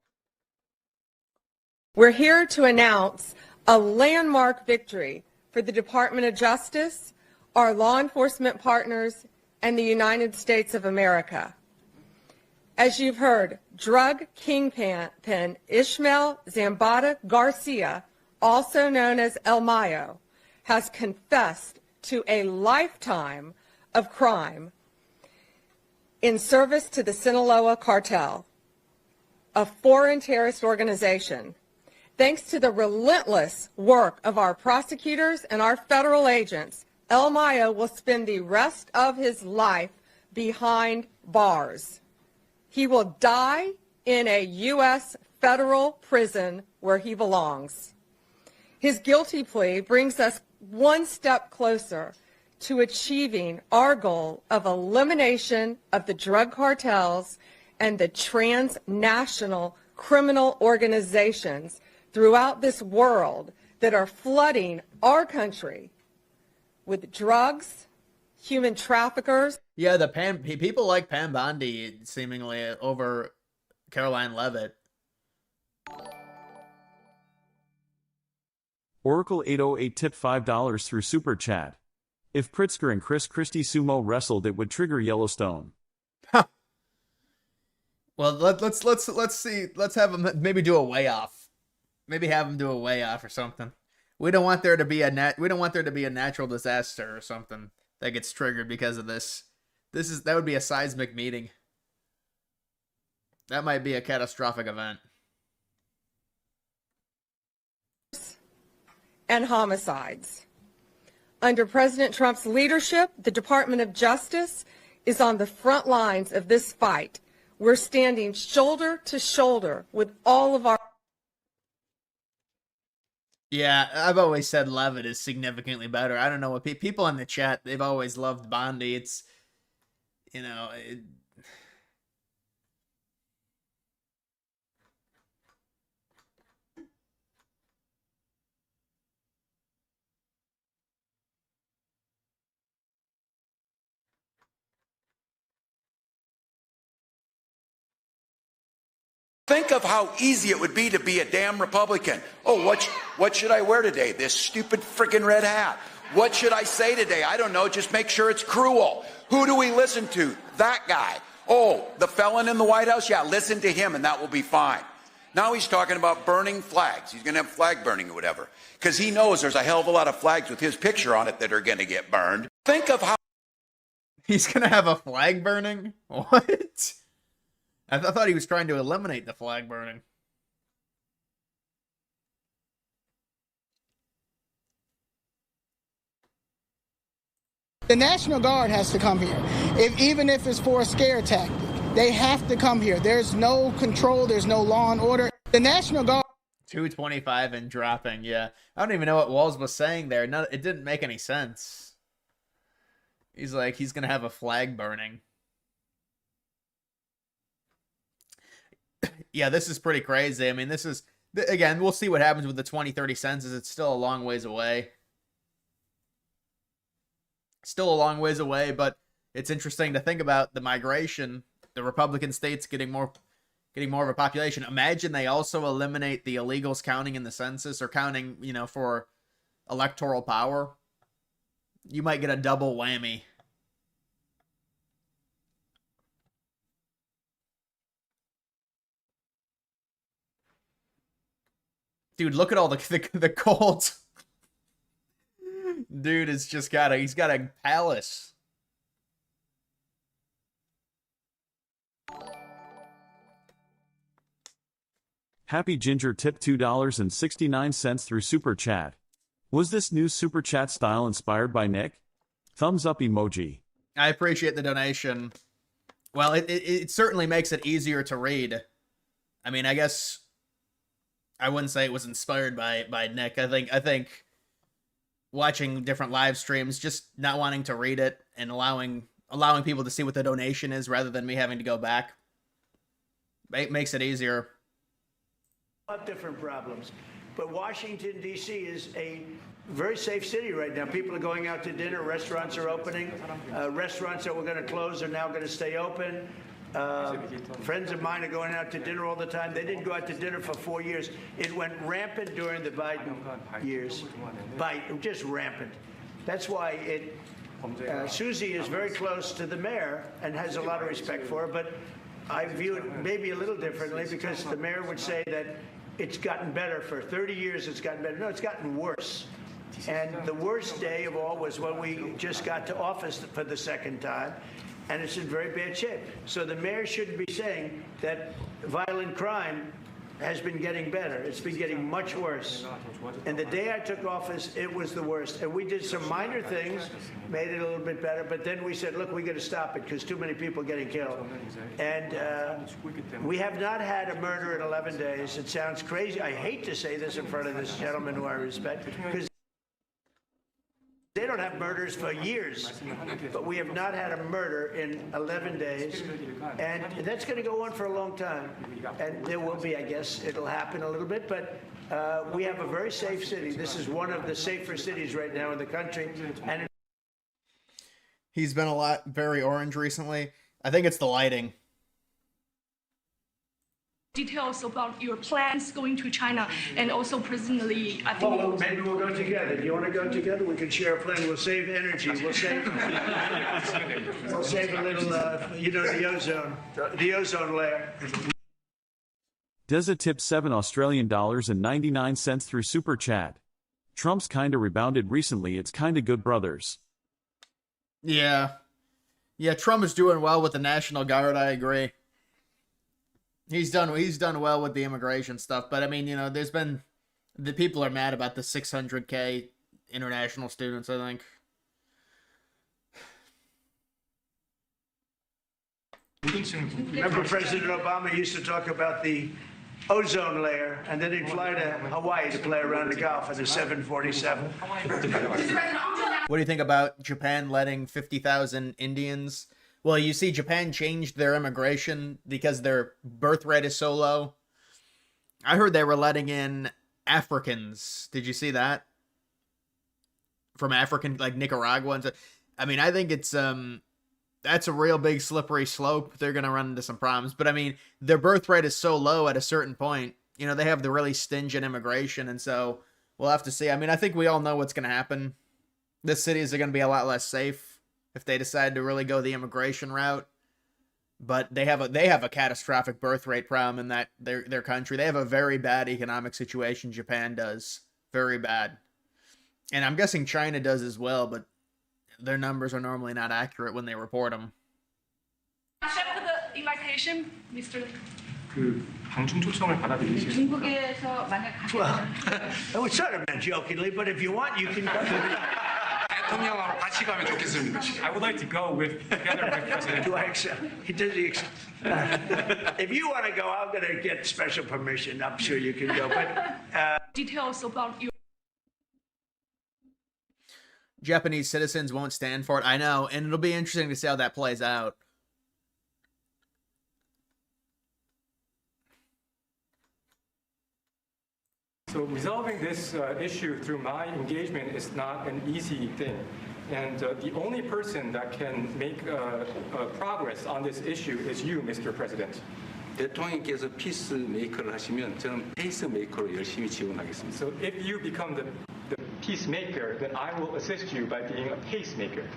We're here to announce a landmark victory for the Department of Justice, our law enforcement partners, and the United States of America. As you've heard, drug kingpin Ishmael Zambada Garcia, also known as El Mayo, has confessed to a lifetime of crime in service to the Sinaloa cartel, a foreign terrorist organization. Thanks to the relentless work of our prosecutors and our federal agents, El Mayo will spend the rest of his life behind bars. He will die in a U.S. federal prison where he belongs. His guilty plea brings us one step closer to achieving our goal of elimination of the drug cartels and the transnational criminal organizations throughout this world that are flooding our country with drugs, human traffickers. Yeah, people like Pam Bondi seemingly over Caroline Leavitt. Oracle 808 tipped $5 through Super Chat. If Pritzker and Chris Christie sumo wrestled, it would trigger Yellowstone. Well, let's see. Let's have them maybe do a weigh off. Maybe have them do a weigh off or something. We don't want there to be a natural disaster or something that gets triggered because of this. That would be a seismic meeting. That might be a catastrophic event. and homicides. Under President Trump's leadership, the Department of Justice is on the front lines of this fight. We're standing shoulder to shoulder with all of our... Yeah, I've always said Levitt is significantly better. I don't know what people in the chat, they've always loved Bondi. It's, you know... Think of how easy it would be to be a damn Republican. Oh, what should I wear today? This stupid freaking red hat. What should I say today? I don't know. Just make sure it's cruel. Who do we listen to? That guy. Oh, the felon in the White House? Yeah, listen to him and that will be fine. Now he's talking about burning flags. He's going to have flag burning or whatever. Because he knows there's a hell of a lot of flags with his picture on it that are going to get burned. Think of how... He's going to have a flag burning? What? I thought he was trying to eliminate the flag burning. The National Guard has to come here, even if it's for a scare tactic. They have to come here. There's no control. There's no law and order. The National Guard... 225 and dropping, yeah. I don't even know what Walls was saying there. No, it didn't make any sense. He's like, he's going to have a flag burning. Yeah, this is pretty crazy. I mean, this is, again, we'll see what happens with the 2030 census. It's still a long ways away. Still a long ways away, but it's interesting to think about the migration, the Republican states getting more of a population. Imagine they also eliminate the illegals counting in the census or counting, you know, for electoral power. You might get a double whammy. Dude, look at all the gold. Dude has just he's got a palace. Happy Ginger tipped $2.69 through Super Chat. Was this new Super Chat style inspired by Nick? Thumbs up emoji. I appreciate the donation. Well, it certainly makes it easier to read. I mean, I guess I wouldn't say it was inspired by Nick. I think watching different live streams, just not wanting to read it and allowing people to see what the donation is rather than me having to go back, it makes it easier. Different problems, but Washington D.C. is a very safe city right now. People are going out to dinner. Restaurants are opening. Restaurants that were going to close are now going to stay open. Friends of mine are going out to dinner all the time. They didn't go out to dinner for 4 years. It went rampant during the Biden years. Just rampant. That's why Susie is very close to the mayor and has a lot of respect for her, but I view it maybe a little differently because the mayor would say that it's gotten better. For 30 years it's gotten better. No, it's gotten worse. And the worst day of all was when we just got to office for the second time, and it's in very bad shape. So the mayor shouldn't be saying that violent crime has been getting better. It's been getting much worse. And the day I took office, it was the worst. And we did some minor things, made it a little bit better, but then we said, look, we got to stop it because too many people are getting killed. And we have not had a murder in 11 days. It sounds crazy. I hate to say this in front of this gentleman who I respect, because they don't have murders for years, but we have not had a murder in 11 days, and that's going to go on for a long time. And there will be, I guess, it'll happen a little bit, but we have a very safe city. This is one of the safer cities right now in the country. And he's been very orange recently. I think it's the lighting. Details about your plans going to China, and also personally, I think... Well, maybe we'll go together. Do you want to go together? We can share a plane. We'll save energy. We'll save a little, the ozone layer. Deza tipped $7.99 through Super Chat. Trump's kinda rebounded recently. It's kinda good, brothers. Yeah, Trump is doing well with the National Guard. I agree. He's done well with the immigration stuff, but I mean, there's been The people are mad about the 600K international students, I think. Remember President Obama used to talk about the ozone layer, and then he'd fly to Hawaii to play around the Gulf in a 747. What do you think about Japan letting 50,000 Indians? Well, you see, Japan changed their immigration because their birth rate is so low. I heard they were letting in Africans. Did you see that? From African, like Nicaragua. I mean, I think it's that's a real big slippery slope. They're gonna run into some problems. But I mean, their birth rate is so low at a certain point. You know, they have the really stingent immigration, and so we'll have to see. I mean, I think we all know what's gonna happen. The cities are gonna be a lot less safe if they decide to really go the immigration route. But they have a catastrophic birth rate problem in that their country. They have a very bad economic situation. Japan does very bad, and I'm guessing China does as well. But their numbers are normally not accurate when they report them. Accept the invitation, Mr. 그 방중 초청을 받아들이시겠습니까? 중국에서 만약 Well, we sort of meant jokingly, but if you want, you can go. 대통령하고 같이 가면 좋겠습니다. I would like to go together with President. Do I accept? If you want to go, I'm going to get special permission. I'm sure you can go. But details about your Japanese citizens won't stand for it. I know, and it'll be interesting to see how that plays out. So resolving this issue through my engagement is not an easy thing. And the only person that can make progress on this issue is you, Mr. President. 대통령께서 피스메이커를 하시면 저는 페이스메이커로 열심히 지원하겠습니다. So if you become the peacemaker, then I will assist you by being a pacemaker.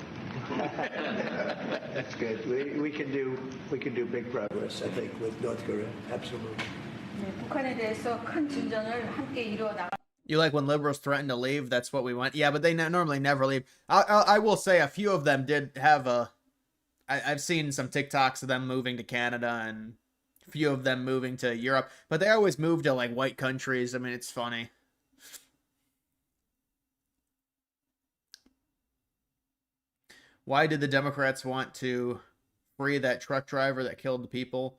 That's good. We can do big progress, I think, with North Korea. Absolutely. 북한에 대해서 큰 진전을 함께 이루어 나가. You like when liberals threaten to leave? That's what we want. Yeah, but they normally never leave. I will say a few of them did have I've seen some TikToks of them moving to Canada and a few of them moving to Europe, but they always move to like white countries. I mean, it's funny. Why did the Democrats want to free that truck driver that killed the people?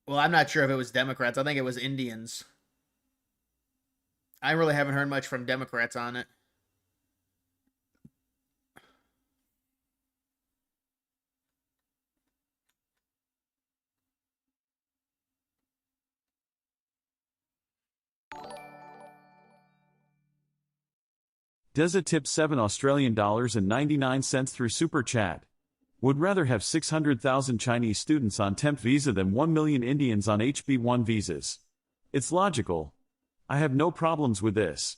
Well, I'm not sure if it was Democrats. I think it was Indians. I really haven't heard much from Democrats on it. Deza tipped $7.99 through Super Chat. Would rather have 600,000 Chinese students on temp visa than 1 million Indians on HB1 visas. It's logical. I have no problems with this.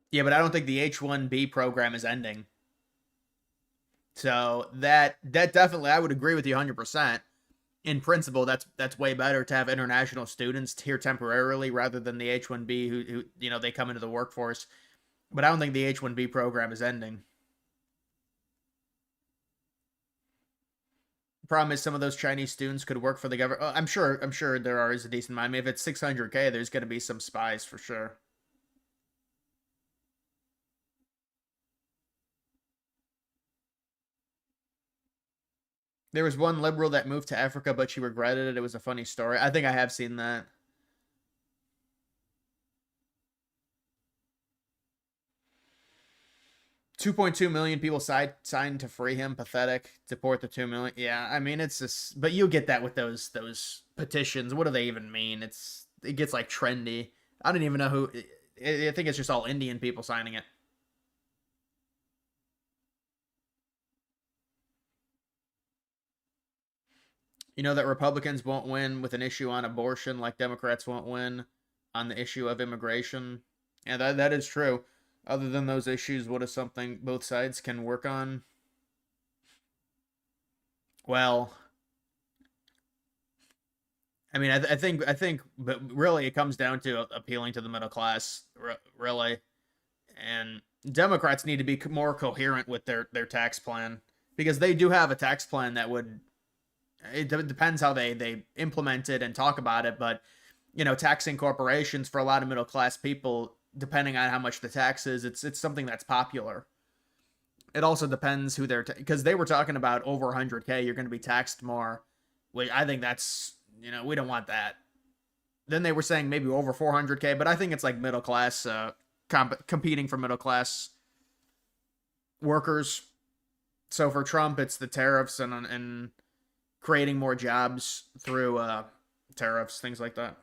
Yeah, but I don't think the H-1B program is ending. So that definitely, I would agree with you 100%. In principle, that's way better to have international students here temporarily rather than the H-1B who you know, they come into the workforce. But I don't think the H-1B program is ending. Problem is, some of those Chinese students could work for the government. I'm sure there is a decent amount. I mean, if it's 600K, there's going to be some spies for sure. There was one liberal that moved to Africa, but she regretted it. It was a funny story. I think I have seen that. $2.2 million people signed to free him. Pathetic. Deport the 2 million. Yeah, I mean, it's just, but you get that with those petitions. What do they even mean? It gets like trendy. I don't even know who. I think it's just all Indian people signing it. You know that Republicans won't win with an issue on abortion like Democrats won't win on the issue of immigration. And that is true. Other than those issues, what is something both sides can work on? Well, I mean, I think, but really it comes down to appealing to the middle class, really. And Democrats need to be more coherent with their tax plan, because they do have a tax plan that would, it depends how they implement it and talk about it, but taxing corporations for a lot of middle class people, depending on how much the tax is, it's something that's popular. It also depends who they're, because they were talking about over 100K, you're going to be taxed more. Which I think that's, we don't want that. Then they were saying maybe over 400K, but I think it's like middle class, competing for middle class workers. So for Trump, it's the tariffs and creating more jobs through tariffs, things like that.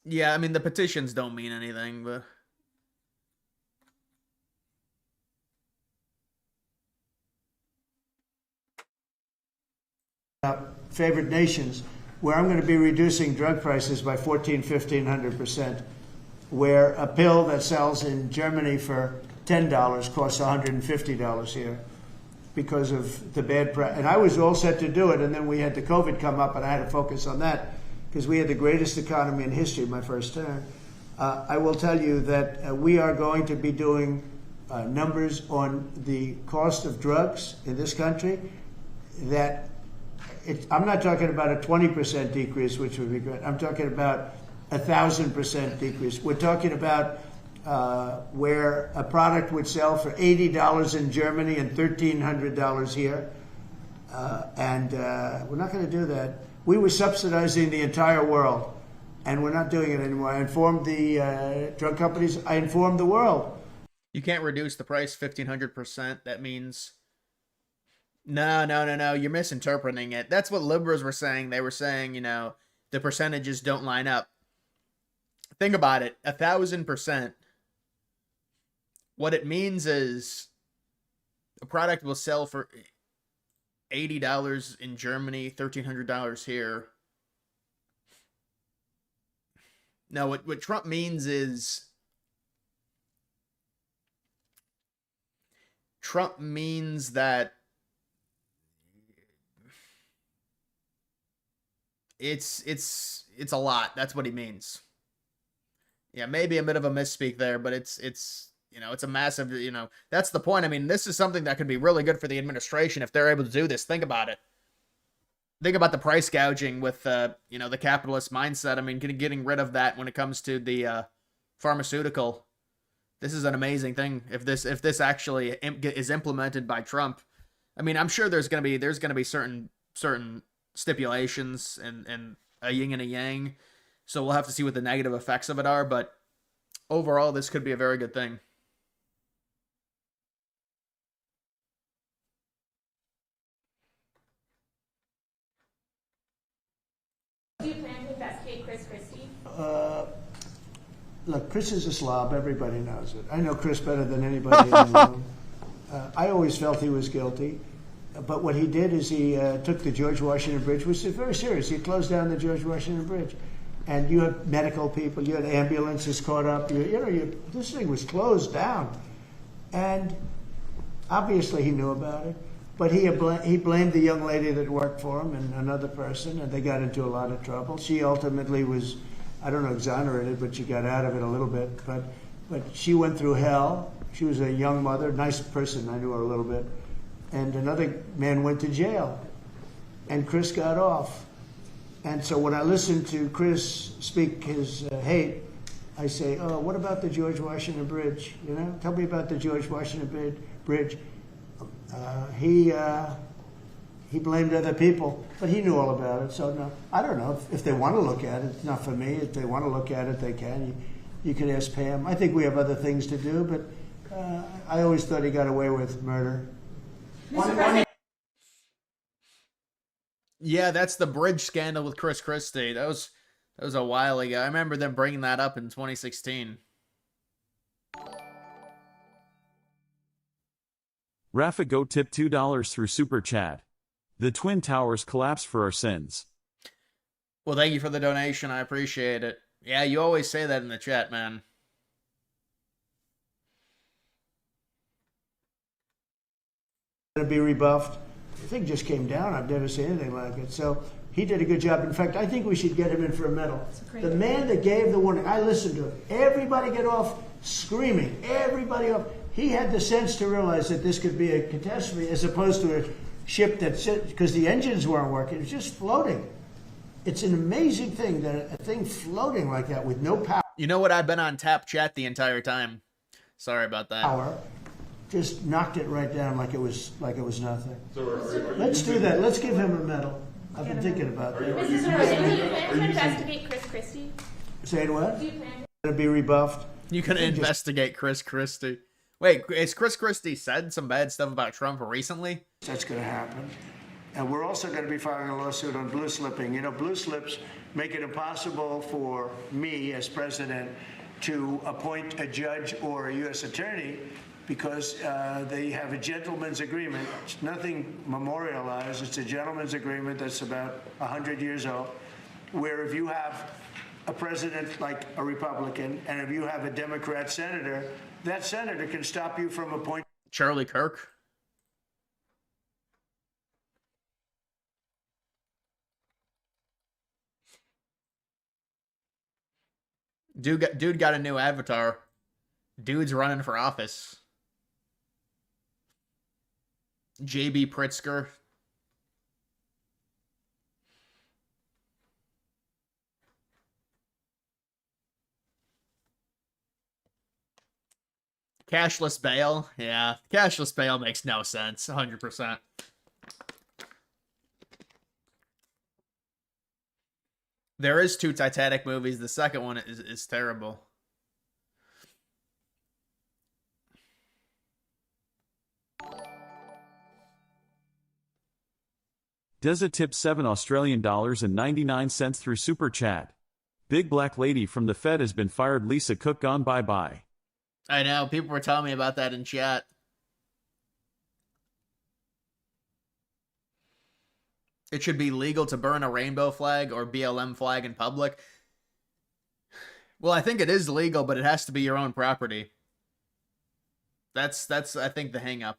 Yeah, I mean, the petitions don't mean anything, but... Favored nations, where I'm going to be reducing drug prices by 1,500% where a pill that sells in Germany for $10 costs $150 here because of the bad price. And I was all set to do it, and then we had the COVID come up, and I had to focus on that because we had the greatest economy in history my first term. I will tell you that we are going to be doing numbers on the cost of drugs in this country that I'm not talking about a 20% decrease, which would be great. I'm talking about 1,000% decrease. We're talking about where a product would sell for $80 in Germany and $1,300 here. And we're not going to do that. We were subsidizing the entire world, and we're not doing it anymore. I informed the drug companies. I informed the world. You can't reduce the price 1,500%. That means... No. You're misinterpreting it. That's what liberals were saying. They were saying, the percentages don't line up. Think about it. 1,000%. What it means is a product will sell for $80 in Germany, $1,300 here. No, what Trump means is that it's a lot. That's what he means. Yeah, maybe a bit of a misspeak there, but it's a massive, that's the point. I mean, this is something that could be really good for the administration if they're able to do this. Think about it. Think about the price gouging with, the capitalist mindset. I mean, getting rid of that when it comes to the pharmaceutical. This is an amazing thing. If this actually is implemented by Trump, I mean, I'm sure there's gonna be certain stipulations and a yin and a yang. So we'll have to see what the negative effects of it are. But overall, this could be a very good thing. Do you plan to investigate Chris Christie? Look, Chris is a slob. Everybody knows it. I know Chris better than anybody in the room. I always felt he was guilty. But what he did is he took the George Washington Bridge, which is very serious. He closed down the George Washington Bridge. And you had medical people, you had ambulances caught up. This thing was closed down. And obviously he knew about it. But he blamed the young lady that worked for him and another person, and they got into a lot of trouble. She ultimately was, I don't know, exonerated, but she got out of it a little bit. But she went through hell. She was a young mother, nice person. I knew her a little bit. And another man went to jail, and Chris got off. And so when I listen to Chris speak his hate, I say, oh, what about the George Washington Bridge? Tell me about the George Washington Bridge. He blamed other people, but he knew all about it. So no, I don't know if they want to look at it. It's not for me. If they want to look at it, they can. You could ask Pam. I think we have other things to do, but I always thought he got away with murder. Yeah, that's the bridge scandal with Chris Christie. That was a while ago. I remember them bringing that up in 2016. Rafa Go tip $2 through Super Chat. The Twin Towers collapse for our sins. Well, thank you for the donation. I appreciate it. Yeah, you always say that in the chat, man. To be rebuffed. The thing just came down. I've never seen anything like it. So he did a good job. In fact, I think we should get him in for a medal. The man that gave the warning, I listened to him. Everybody get off screaming. Everybody off. he had the sense to realize that this could be a catastrophe as opposed to a ship that's, because the engines weren't working, it was just floating. It's an amazing thing that a thing floating like that with no power. You know what? I've been on tap chat the entire time. Sorry about that. Power just knocked it right down like it was nothing. Let's do that. Let's give him a medal. I've been thinking about that. Mrs. President, do you plan to investigate Chris Christie? Say what? Do you plan to be rebuffed? You can investigate Chris Christie. Wait, has Chris Christie said some bad stuff about Trump recently? That's going to happen. And we're also going to be filing a lawsuit on blue slipping. You know, blue slips make it impossible for me as president to appoint a judge or a U.S. attorney because they have a gentleman's agreement. It's nothing memorialized. It's a gentleman's agreement that's about 100 years old, where if you have a president like a Republican and if you have a Democrat senator, that senator can stop you from appointing Charlie Kirk. Dude got a new avatar. Dude's running for office. JB Pritzker. Cashless bail. Yeah, cashless bail makes no sense. 100%. There is 2 Titanic movies. The second one is terrible. Deza tipped $7.99 through Super Chat. Big black lady from the Fed has been fired. Lisa Cook gone bye-bye. I know. People were telling me about that in chat. It should be legal to burn a rainbow flag or BLM flag in public. Well, I think it is legal, but it has to be your own property. That's I think the hang up.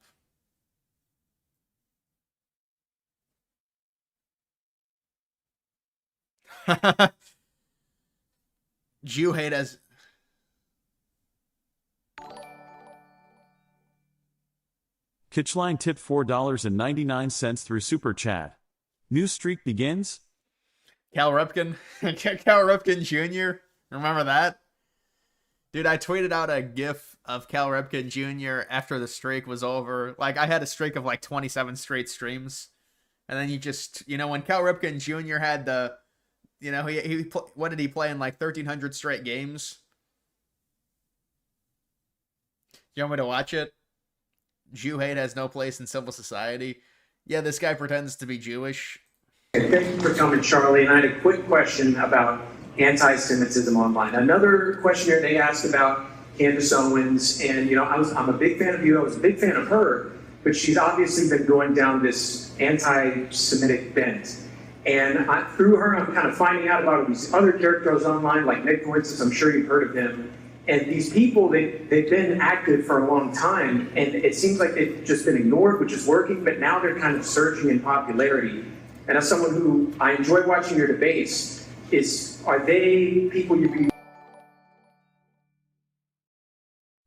Jew hate as Kitchline tipped $4.99 through Super Chat. New streak begins? Cal Ripken. Cal Ripken Jr. Remember that? Dude, I tweeted out a GIF of Cal Ripken Jr. after the streak was over. Like, I had a streak of like 27 straight streams. And then you just, you know, when Cal Ripken Jr. had the, you know, what did he play in like 1,300 straight games? You want me to watch it? Jew hate has no place in civil society. Yeah, this guy pretends to be Jewish. Thank you for coming, Charlie. And I had a quick question about anti-Semitism online. Another question here they asked about Candace Owens. And, you know, I'm a big fan of you. I was a big fan of her. But she's obviously been going down this anti-Semitic bent. And through her, I'm kind of finding out about these other characters online, like Nick, for instance. I'm sure you've heard of him. And these people, they've been active for a long time, and it seems like they've just been ignored, which is working, but now they're kind of surging in popularity. And as someone who, I enjoy watching your debates, are they people you'd be...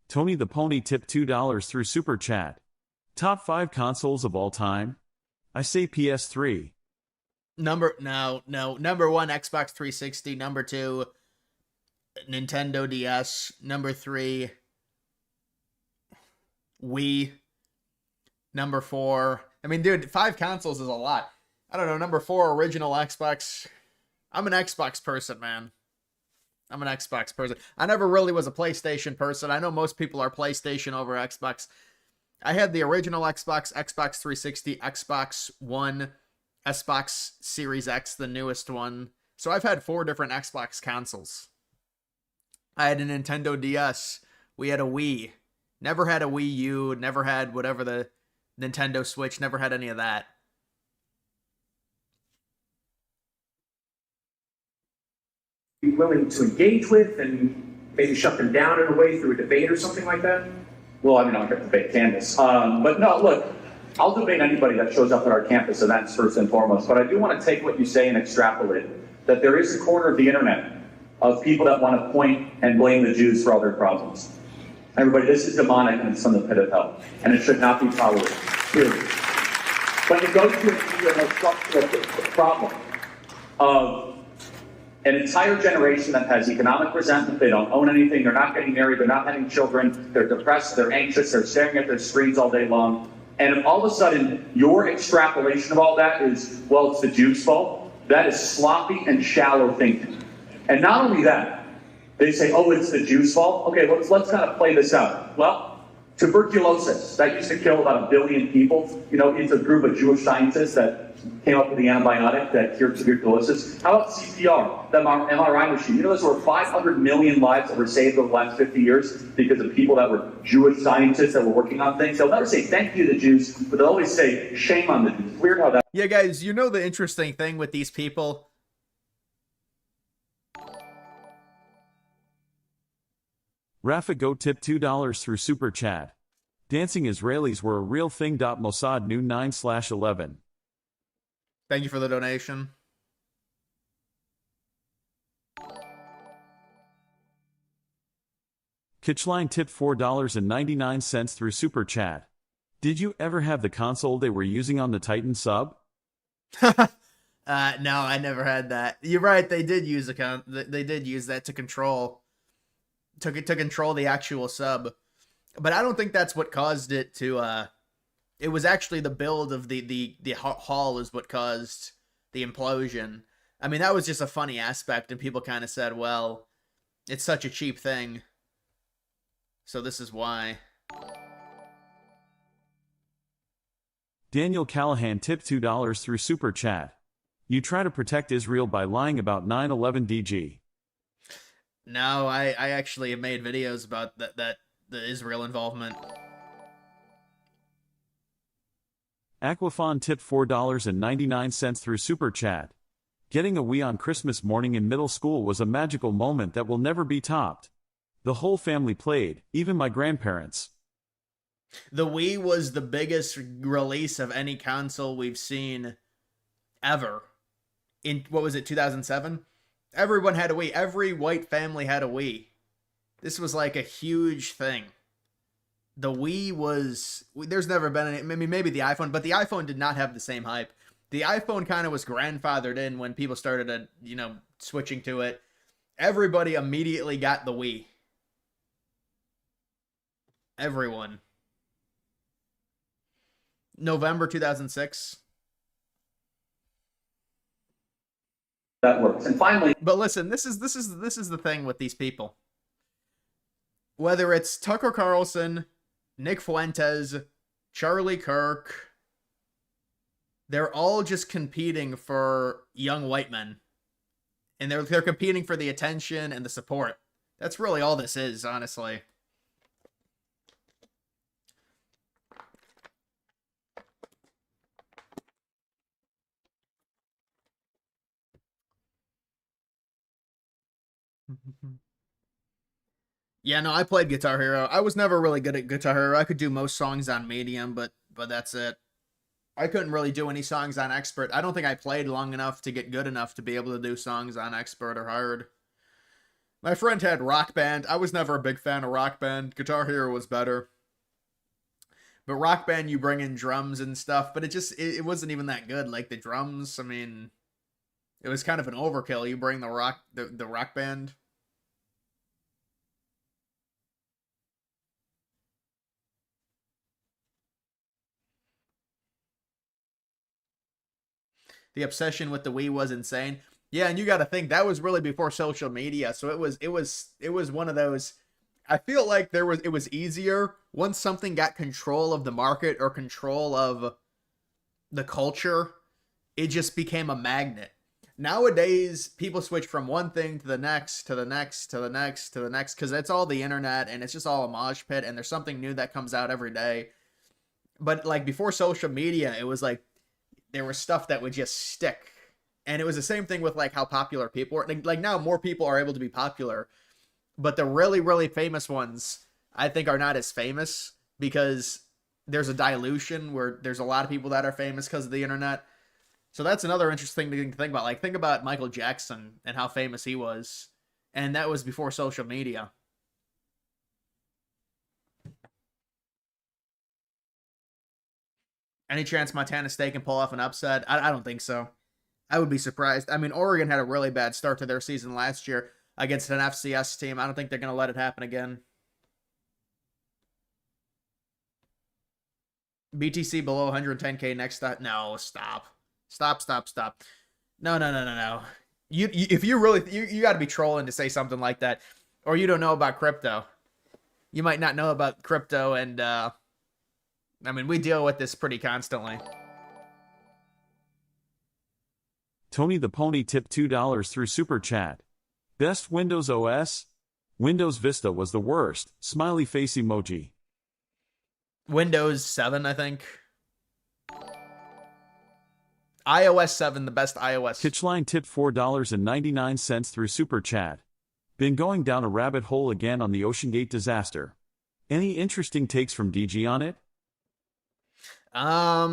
Tony the Pony tipped $2 through Super Chat. Top 5 consoles of all time? I say PS3. Number 1, Xbox 360. Number 2, Nintendo DS. Number 3, Wii. Number 4, I mean, dude, 5 consoles is a lot. I don't know, number 4, original Xbox. I'm an Xbox person, man. I'm an Xbox person. I never really was a PlayStation person. I know most people are PlayStation over Xbox. I had the original Xbox, Xbox 360, Xbox One, Xbox Series X, the newest one. So I've had 4 different Xbox consoles. I had a Nintendo DS. We had a Wii. Never had a Wii U. Never had whatever the Nintendo Switch. Never had any of that. Be willing to engage with and maybe shut them down in a way through a debate or something like that? Well, I mean, I'll get to debate Candace. But no, look, I'll debate anybody that shows up at our campus events first and foremost. But I do want to take what you say and extrapolate that there is a corner of the internet of people that want to point and blame the Jews for all their problems. Everybody, this is demonic and it's from the pit of hell, and it should not be tolerated, period. But it goes to a structural problem of an entire generation that has economic resentment. They don't own anything. They're not getting married. They're not having children. They're depressed. They're anxious. They're staring at their screens all day long. And if all of a sudden your extrapolation of all that is, well, it's the Jews' fault, that is sloppy and shallow thinking. And not only that, they say, oh, it's the Jews' fault. Okay, let's kind of play this out. Well, tuberculosis, that used to kill about 1 billion people. You know, it's a group of Jewish scientists that came up with the antibiotic that cured tuberculosis. How about CPR, the MRI machine? You know, there's over 500 million lives that were saved over the last 50 years because of people that were Jewish scientists that were working on things. They'll never say thank you to the Jews, but they'll always say shame on the Jews. It's weird how that... Yeah, guys, you know the interesting thing with these people? Rafa Go tip $2 through Super Chat. Dancing Israelis were a real thing. Mossad Noon 9/11. Thank you for the donation. Kitchline tip $4.99 through Super Chat. Did you ever have the console they were using on the Titan sub? No, I never had that. You're right. They did use they did use that to control the actual sub, but I don't think that's what caused it to. It was actually the build of the hall is what caused the implosion. I mean, that was just a funny aspect, and people kind of said, "Well, it's such a cheap thing, so this is why." Daniel Callahan tipped $2 through Super Chat. You try to protect Israel by lying about 9/11 DG. No, I actually have made videos about the Israel involvement. Aquafon tipped $4.99 through Super Chat. Getting a Wii on Christmas morning in middle school was a magical moment that will never be topped. The whole family played, even my grandparents. The Wii was the biggest release of any console we've seen ever. In, what was it, 2007? Everyone had a Wii. Every white family had a Wii. This was like a huge thing. The Wii was... There's never been any... I mean, maybe the iPhone, but the iPhone did not have the same hype. The iPhone kind of was grandfathered in when people started, switching to it. Everybody immediately got the Wii. Everyone. November 2006. That works. And finally... But listen, this is the thing with these people. Whether it's Tucker Carlson, Nick Fuentes, Charlie Kirk, they're all just competing for young white men. And they're competing for the attention and the support. That's really all this is, honestly. Yeah, no, I played Guitar Hero. I was never really good at Guitar Hero. I could do most songs on medium, but that's it. I couldn't really do any songs on expert. I don't think I played long enough to get good enough to be able to do songs on expert or hard. My friend had Rock Band. I was never a big fan of Rock Band. Guitar Hero was better. But Rock Band, you bring in drums and stuff, but it wasn't even that good. Like the drums, I mean, it was kind of an overkill. You bring the Rock Band. The obsession with the Wii was insane. Yeah, and you got to think that was really before social media, so it was one of those. I feel like it was easier once something got control of the market or control of the culture. It just became a magnet. Nowadays, people switch from one thing to the next, to the next, to the next, to the next, because it's all the internet and it's just all a mosh pit, and there's something new that comes out every day. But like before social media, it was like there was stuff that would just stick. And it was the same thing with like how popular people were. Like now more people are able to be popular, but the really, really famous ones I think are not as famous because there's a dilution where there's a lot of people that are famous because of the internet. So that's another interesting thing to think about. Like think about Michael Jackson and how famous he was. And that was before social media. Any chance Montana State can pull off an upset? I don't think so. I would be surprised. I mean, Oregon had a really bad start to their season last year against an FCS team. I don't think they're going to let it happen again. BTC below 110K next time. No, stop. Stop. No. If you really, you got to be trolling to say something like that, or you don't know about crypto. You might not know about crypto, and I mean, we deal with this pretty constantly. Tony the Pony tipped $2 through Super Chat. Best Windows OS? Windows Vista was the worst. Smiley face emoji. Windows 7, I think. iOS 7, the best iOS. Kitchline tipped $4.99 through Super Chat. Been going down a rabbit hole again on the OceanGate disaster. Any interesting takes from DG on it? I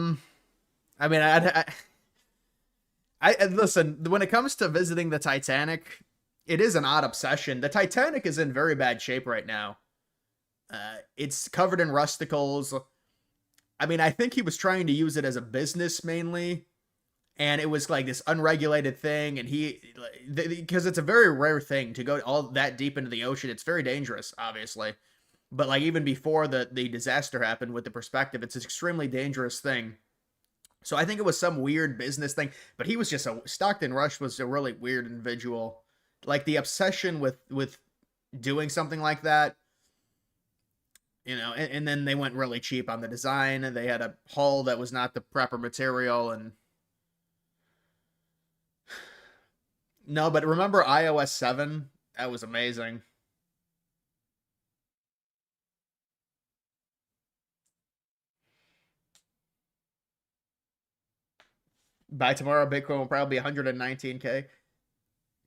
mean, I listen, when it comes to visiting the Titanic, it is an odd obsession. The Titanic is in very bad shape right now. It's covered in rusticles. I mean, I think he was trying to use it as a business mainly, and it was like this unregulated thing, and because it's a very rare thing to go all that deep into the ocean. It's very dangerous, obviously. But like even before the disaster happened with the perspective, it's an extremely dangerous thing. So I think it was some weird business thing, but he was just Stockton Rush was a really weird individual. Like the obsession with doing something like that, you know, and then they went really cheap on the design, and they had a hull that was not the proper material, and no, but remember iOS 7? That was amazing. By tomorrow, Bitcoin will probably be 119K.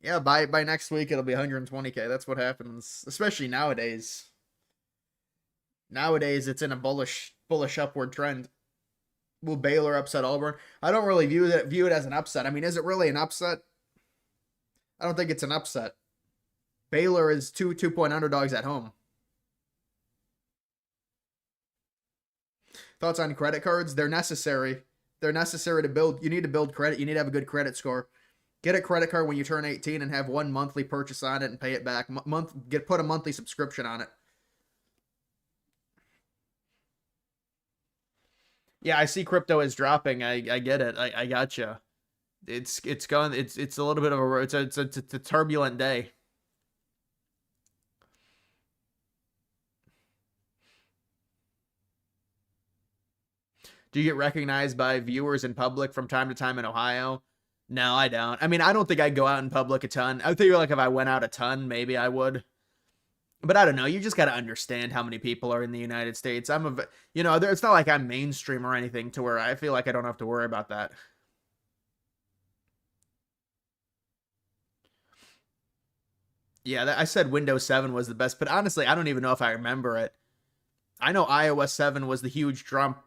Yeah, by next week, it'll be 120K. That's what happens, especially nowadays. Nowadays, it's in a bullish upward trend. Will Baylor upset Auburn? I don't really view it as an upset. I mean, is it really an upset? I don't think it's an upset. Baylor is 2-point underdogs at home. Thoughts on credit cards? They're necessary. They're necessary to build. You need to build credit. You need to have a good credit score. Get a credit card when you turn 18 and have one monthly purchase on it and pay it back. Put a monthly subscription on it. Yeah, I see crypto is dropping. I get it. I gotcha. It's going. It's a little bit of a it's a turbulent day. Do you get recognized by viewers in public from time to time in Ohio? No, I don't. I mean, I don't think I'd go out in public a ton. I think like if I went out a ton, maybe I would. But I don't know. You just got to understand how many people are in the United States. It's not like I'm mainstream or anything to where I feel like I don't have to worry about that. Yeah, I said Windows 7 was the best, but honestly, I don't even know if I remember it. I know iOS 7 was the huge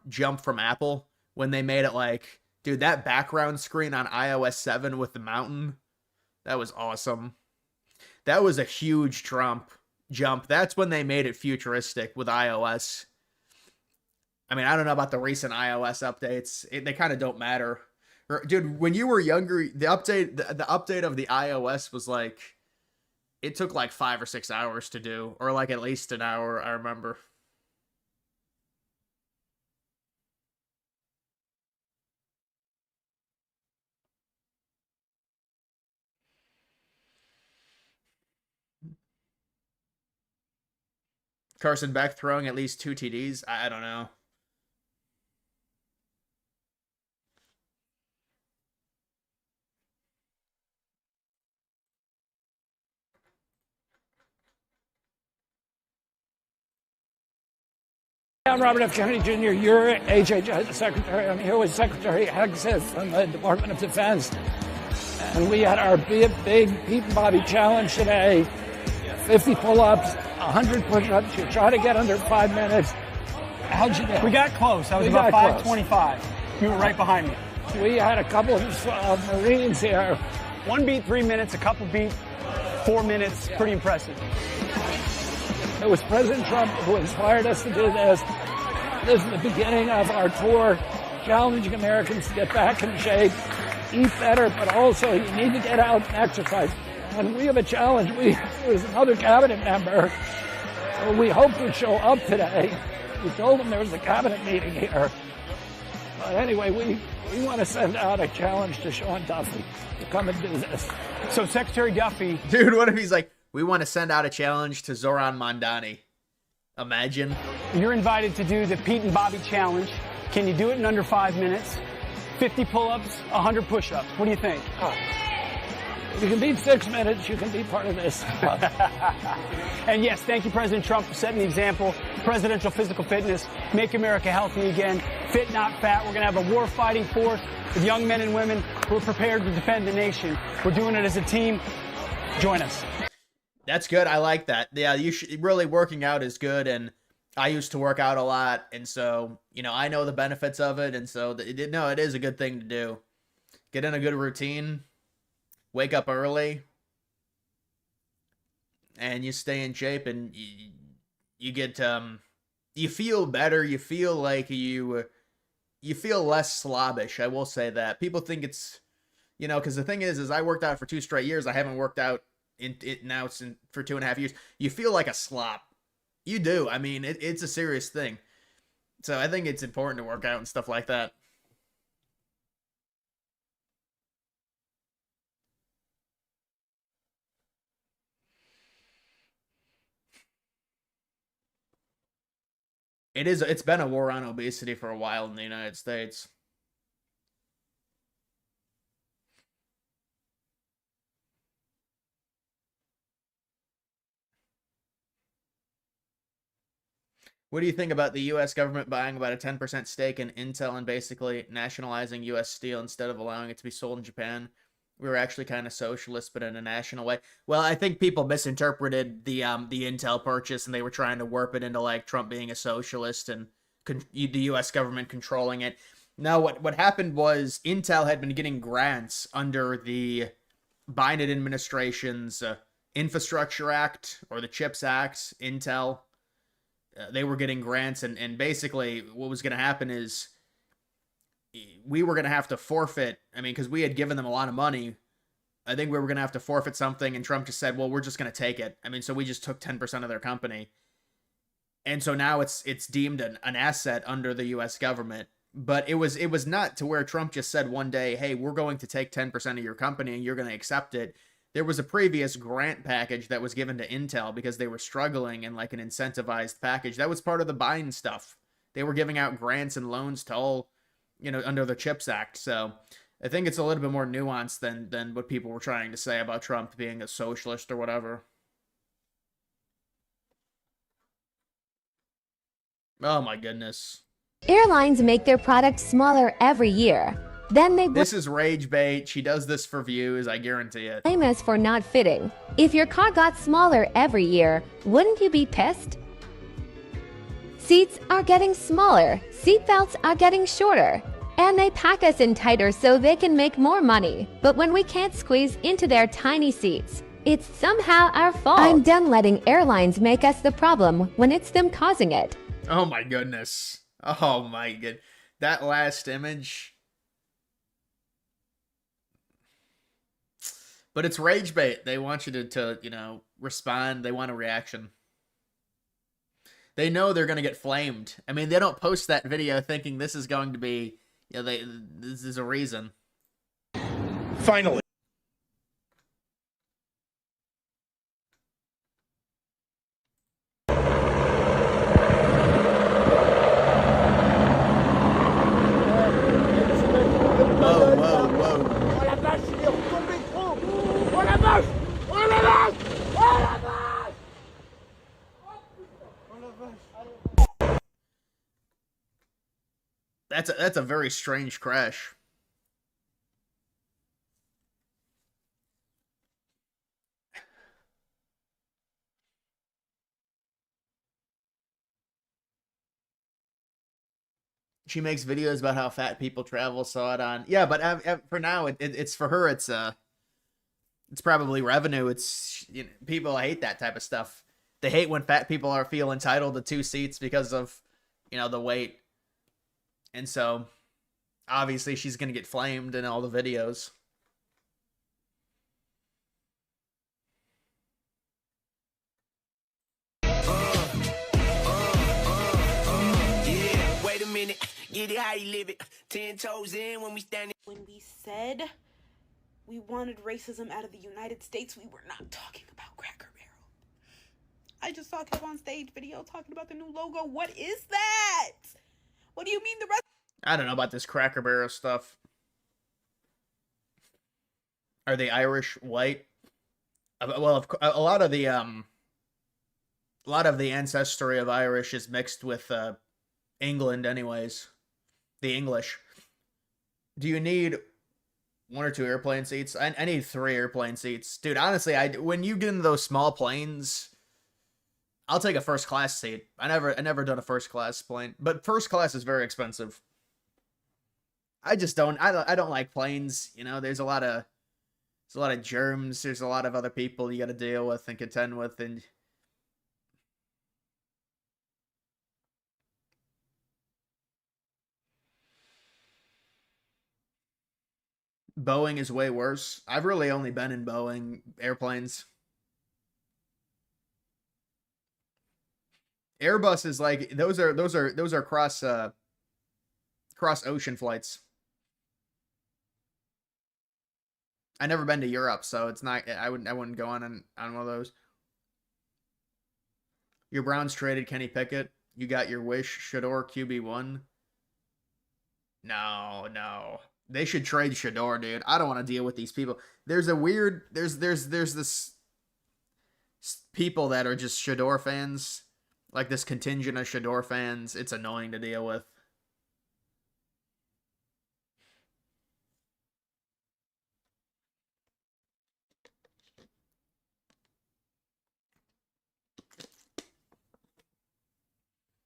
jump from Apple when they made it like, dude, that background screen on iOS 7 with the mountain, that was awesome. That was a huge jump. That's when they made it futuristic with iOS. I mean, I don't know about the recent iOS updates. They kind of don't matter. Dude, when you were younger, the update of the iOS was like, it took like 5 or 6 hours to do, or like at least an hour, I remember. Carson Beck throwing at least 2 TDs? I don't know. I'm Robert F. Kennedy Jr. You're HHS Secretary. I'm here with Secretary Hexeth from the Department of Defense. And we had our big Pete and Bobby challenge today. 50 pull-ups, 100 push-ups. You try to get under 5 minutes. How'd you do? We got close. I was about 5:25. You were right behind me. We had a couple of Marines here. One beat 3 minutes, a couple beat 4 minutes. Pretty impressive. It was President Trump who inspired us to do this. This is the beginning of our tour challenging Americans to get back in shape, eat better, but also you need to get out and exercise. And we have a challenge. There's another cabinet member who we hoped would show up today. We told him there was a cabinet meeting here. But anyway, we want to send out a challenge to Sean Duffy to come and do this. So Secretary Duffy... Dude, what if he's like, we want to send out a challenge to Zoran Mondani? Imagine. You're invited to do the Pete and Bobby challenge. Can you do it in under 5 minutes? 50 pull-ups, 100 push-ups. What do you think? If you can beat 6 minutes, you can be part of this. And yes, thank you, President Trump, for setting the example. Presidential physical fitness, make America healthy again. Fit, not fat. We're going to have a war-fighting force with young men and women who are prepared to defend the nation. We're doing it as a team. Join us. That's good. I like that. Yeah, you should, really working out is good, and I used to work out a lot, and so, you know, I know the benefits of it, and so, it is a good thing to do. Get in a good routine, wake up early, and you stay in shape, and you get, you feel better, you feel like you feel less slobbish, I will say that. People think it's, you know, because the thing is I worked out for 2 straight years, I haven't worked out for 2.5 years. You feel like a slop. You do. I mean, it's a serious thing. So I think it's important to work out and stuff like that. It's been a war on obesity for a while in the United States. What do you think about the U.S. government buying about a 10% stake in Intel and basically nationalizing U.S. steel instead of allowing it to be sold in Japan? We were actually kind of socialist, but in a national way. Well, I think people misinterpreted the Intel purchase, and they were trying to warp it into like Trump being a socialist and the U.S. government controlling it. No, what happened was Intel had been getting grants under the Biden administration's Infrastructure Act or the CHIPS Act. Intel. They were getting grants, and basically what was going to happen is we were going to have to forfeit. I mean, because we had given them a lot of money. I think we were going to have to forfeit something, and Trump just said, well, we're just going to take it. I mean, so we just took 10% of their company. And so now it's deemed an asset under the U.S. government. But it was not to where Trump just said one day, hey, we're going to take 10% of your company, and you're going to accept it. There was a previous grant package that was given to Intel because they were struggling in like an incentivized package. That was part of the Biden stuff. They were giving out grants and loans to all, you know, under the CHIPS Act. So I think it's a little bit more nuanced than what people were trying to say about Trump being a socialist or whatever. Oh my goodness. Airlines make their products smaller every year. Then they This is rage bait. She does this for views, I guarantee it. blame us for not fitting. If your car got smaller every year, wouldn't you be pissed? Seats are getting smaller, seatbelts are getting shorter, and they pack us in tighter so they can make more money. But when we can't squeeze into their tiny seats, it's somehow our fault. I'm done letting airlines make us the problem when it's them causing it. Oh my goodness. Oh my god. That last image. But it's rage bait. They want you to you know, respond. They want a reaction. They know they're going to get flamed. I mean, they don't post that video thinking this is going to be, you know, this is a reason. Finally. Whoa, whoa, whoa. That's a very strange crash. She makes videos about how fat people travel, saw it on. Yeah, but for now, it's for her. It's probably revenue. It's, you know, people hate that type of stuff. They hate when fat people feel entitled to 2 seats because of, you know, the weight. And so obviously she's gonna get flamed in all the videos. Yeah, wait a minute. Get it how you live it. 10 toes in when we stand. When we said we wanted racism out of the United States, we were not talking about Cracker Barrel. I just saw Kev on stage video talking about the new logo. What is that? What do you mean the rest? I don't know about this Cracker Barrel stuff. Are they Irish white? Well, a lot of the ancestry of Irish is mixed with England, anyways. The English. Do you need 1 or 2 airplane seats? I need 3 airplane seats, dude. Honestly, when you get into those small planes, I'll take a first class seat. I never done a first class plane, but first class is very expensive. I don't like planes. You know, there's a lot of germs. There's a lot of other people you got to deal with and contend with, and Boeing is way worse. I've really only been in Boeing airplanes. Airbus is like those are cross ocean flights. I never been to Europe, so it's not. I wouldn't go on one of those. Your Browns traded Kenny Pickett. You got your wish. Shador QB1. No. They should trade Shador, dude. I don't want to deal with these people. There's this people that are just Shador fans. Like this contingent of Shador fans. It's annoying to deal with.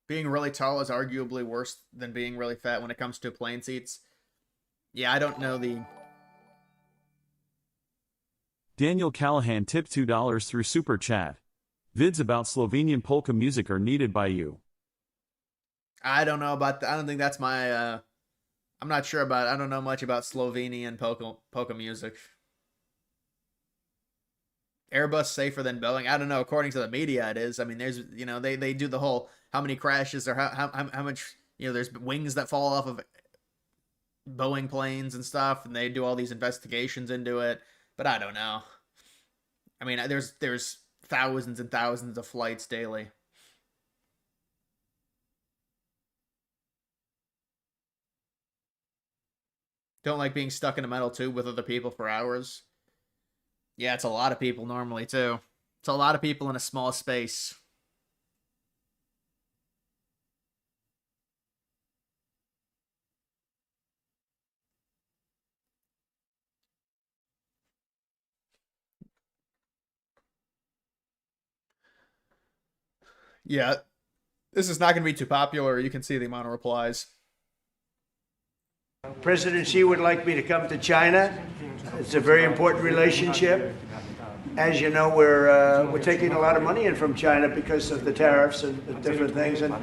Being really tall is arguably worse than being really fat when it comes to plane seats. Yeah, I don't know the... Daniel Callahan tipped $2 through Super Chat. Vids about Slovenian polka music are needed by you. I don't know about I don't think that's my... I'm not sure about... I don't know much about Slovenian polka music. Airbus safer than Boeing? I don't know. According to the media, it is. I mean, there's... You know, they do the whole... How many crashes or how much... You know, there's wings that fall off of Boeing planes and stuff, and they do all these investigations into it, but I don't know. I mean, there's thousands and thousands of flights daily. Don't like being stuck in a metal tube with other people for hours. Yeah, it's a lot of people normally, too. It's a lot of people in a small space. Yeah, this is not going to be too popular. You can see the amount of replies. President Xi would like me to come to China. It's a very important relationship. As you know, we're taking a lot of money in from China because of the tariffs and the different things. And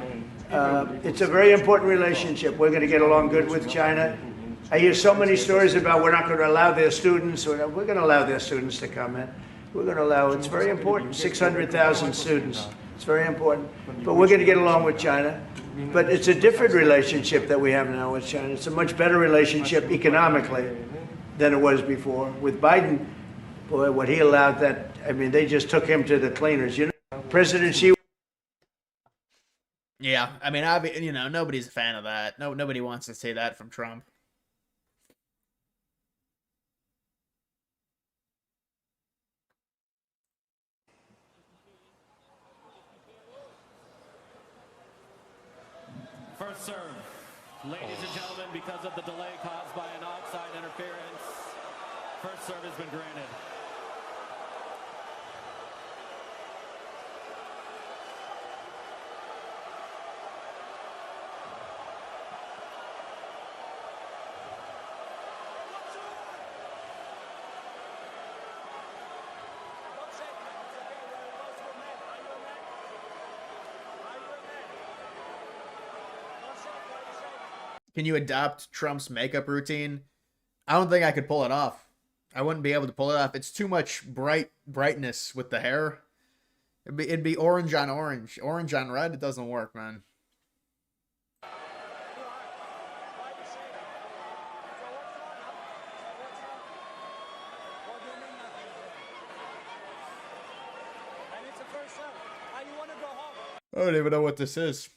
it's a very important relationship. We're going to get along good with China. I hear so many stories about we're not going to allow their students. We're going to allow their students to come in. We're going to allow, it's very important, 600,000 students. It's very important. But we're going to get along with China. But it's a different relationship that we have now with China. It's a much better relationship economically than it was before. With Biden, boy, what he allowed that, I mean, they just took him to the cleaners. You know, President Xi. Yeah, I mean, you know, nobody's a fan of that. Nobody wants to say that from Trump. First serve. Ladies and gentlemen, because of the delay caused by an offside interference, first serve has been granted. Can you adopt Trump's makeup routine? I don't think I could pull it off. I wouldn't be able to pull it off. It's too much brightness with the hair. It'd be orange on orange. Orange on red, it doesn't work, man. I don't even know what this is.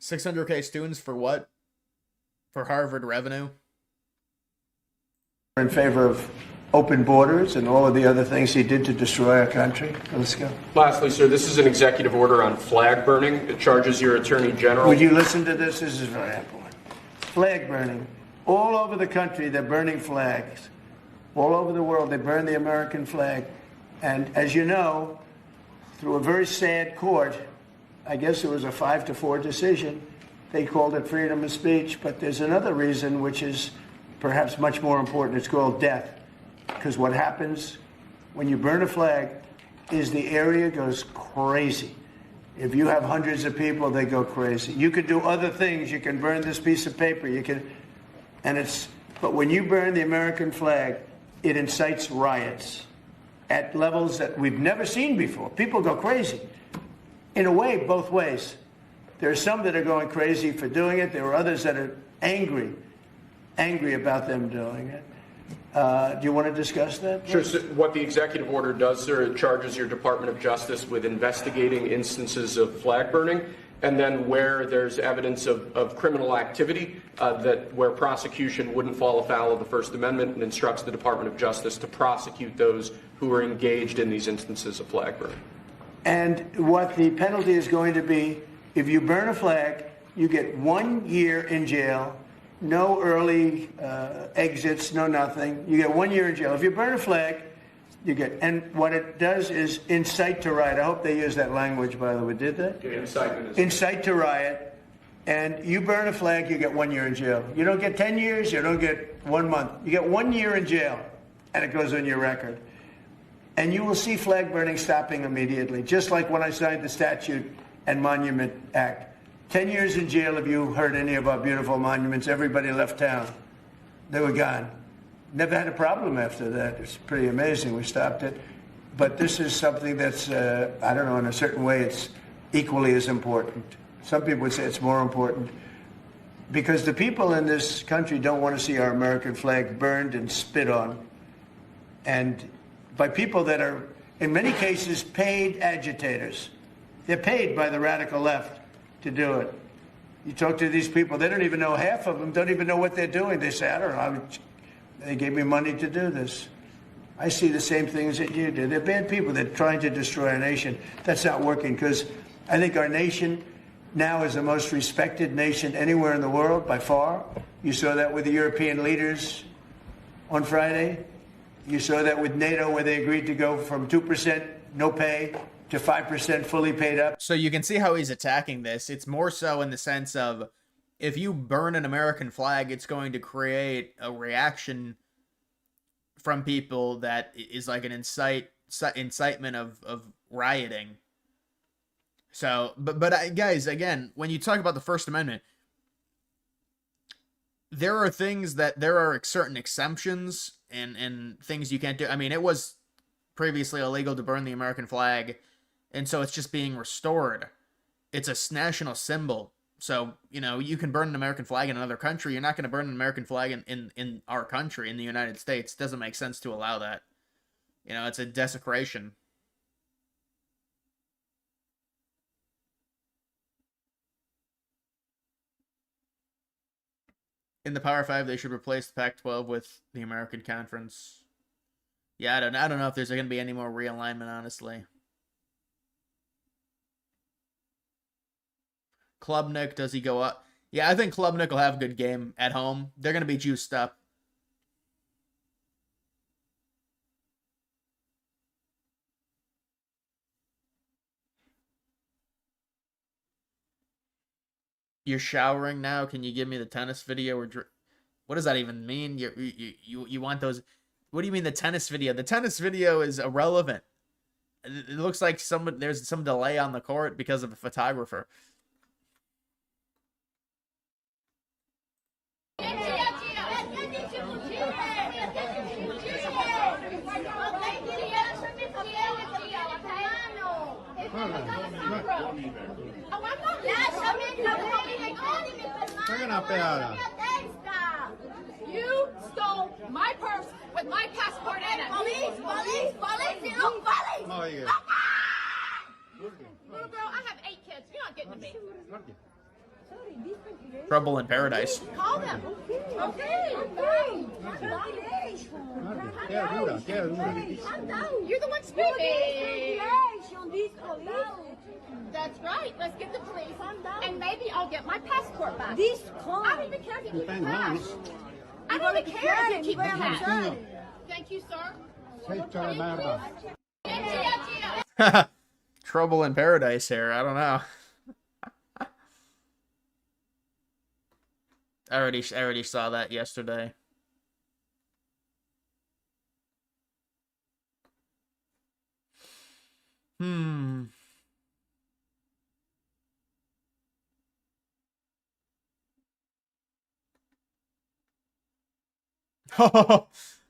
600K students for what? For Harvard revenue? In favor of open borders and all of the other things he did to destroy our country. Let's go. Lastly, sir, this is an executive order on flag burning. It charges your attorney general. Would you listen to this? This is very important. Flag burning. All over the country, they're burning flags. All over the world, they burn the American flag. And as you know, through a very sad court, I guess it was a 5-4 decision, they called it freedom of speech. But there's another reason, which is perhaps much more important. It's called death. Because what happens when you burn a flag is the area goes crazy. If you have hundreds of people, they go crazy. You could do other things. You can burn this piece of paper. You can, but when you burn the American flag, it incites riots at levels that we've never seen before. People go crazy. In a way, both ways. There are some that are going crazy for doing it. There are others that are angry about them doing it. Do you want to discuss that? Sure. So what the executive order does, sir, it charges your Department of Justice with investigating instances of flag burning, and then where there's evidence of criminal activity, where prosecution wouldn't fall afoul of the First Amendment, and instructs the Department of Justice to prosecute those who are engaged in these instances of flag burning. And what the penalty is going to be, if you burn a flag, you get 1 year in jail. No early exits, no nothing. You get 1 year in jail. If you burn a flag, you get, and what it does is incite to riot. I hope they use that language, by the way. Did they? Incite to riot. And you burn a flag, you get 1 year in jail. You don't get 10 years, you don't get 1 month. You get 1 year in jail, and it goes on your record. And you will see flag burning stopping immediately, just like when I signed the Statute and Monument Act. 10 years in jail if you hurt any of our beautiful monuments. Everybody left town. They were gone. Never had a problem after that. It's pretty amazing. We stopped it. But this is something that's, I don't know, in a certain way, it's equally as important. Some people would say it's more important. Because the people in this country don't want to see our American flag burned and spit on. And by people that are, in many cases, paid agitators. They're paid by the radical left to do it. You talk to these people, they don't even know, half of them don't even know what they're doing. They say, I don't know, they gave me money to do this. I see the same things that you do. They're bad people. They're trying to destroy our nation. That's not working, because I think our nation now is the most respected nation anywhere in the world by far. You saw that with the European leaders on Friday. You saw that with NATO, where they agreed to go from 2% no pay to 5% fully paid up. So you can see how he's attacking this. It's more so in the sense of, if you burn an American flag, it's going to create a reaction from people that is like an incitement of rioting. So, but guys, again, when you talk about the First Amendment, there are certain exemptions and things you can't do. I mean, it was previously illegal to burn the American flag, and so it's just being restored. It's a national symbol. So, you know, you can burn an American flag in another country. You're not going to burn an American flag in our country, in the United States. It doesn't make sense to allow that. You know, it's a desecration. In the Power 5, they should replace the Pac-12 with the American Conference. Yeah, I don't know if there's going to be any more realignment, honestly. Klubnik, does he go up? Yeah, I think Klubnik will have a good game at home. They're going to be juiced up. You're showering now? Can you give me the tennis video? Or what does that even mean? You want those? What do you mean the tennis video? The tennis video is irrelevant. It looks like there's some delay on the court because of a photographer. You stole my purse with my passport in it. Police, Little girl, I have 8 kids. You're not getting to me. Trouble in Paradise. Call them. Okay. You're the one speaking. That's right. Let's get the police. And maybe I'll get my passport back. I don't even care if you keep the cash. I don't even care if you keep the cash. Thank you, sir. Trouble in Paradise here. I don't know. I already saw that yesterday.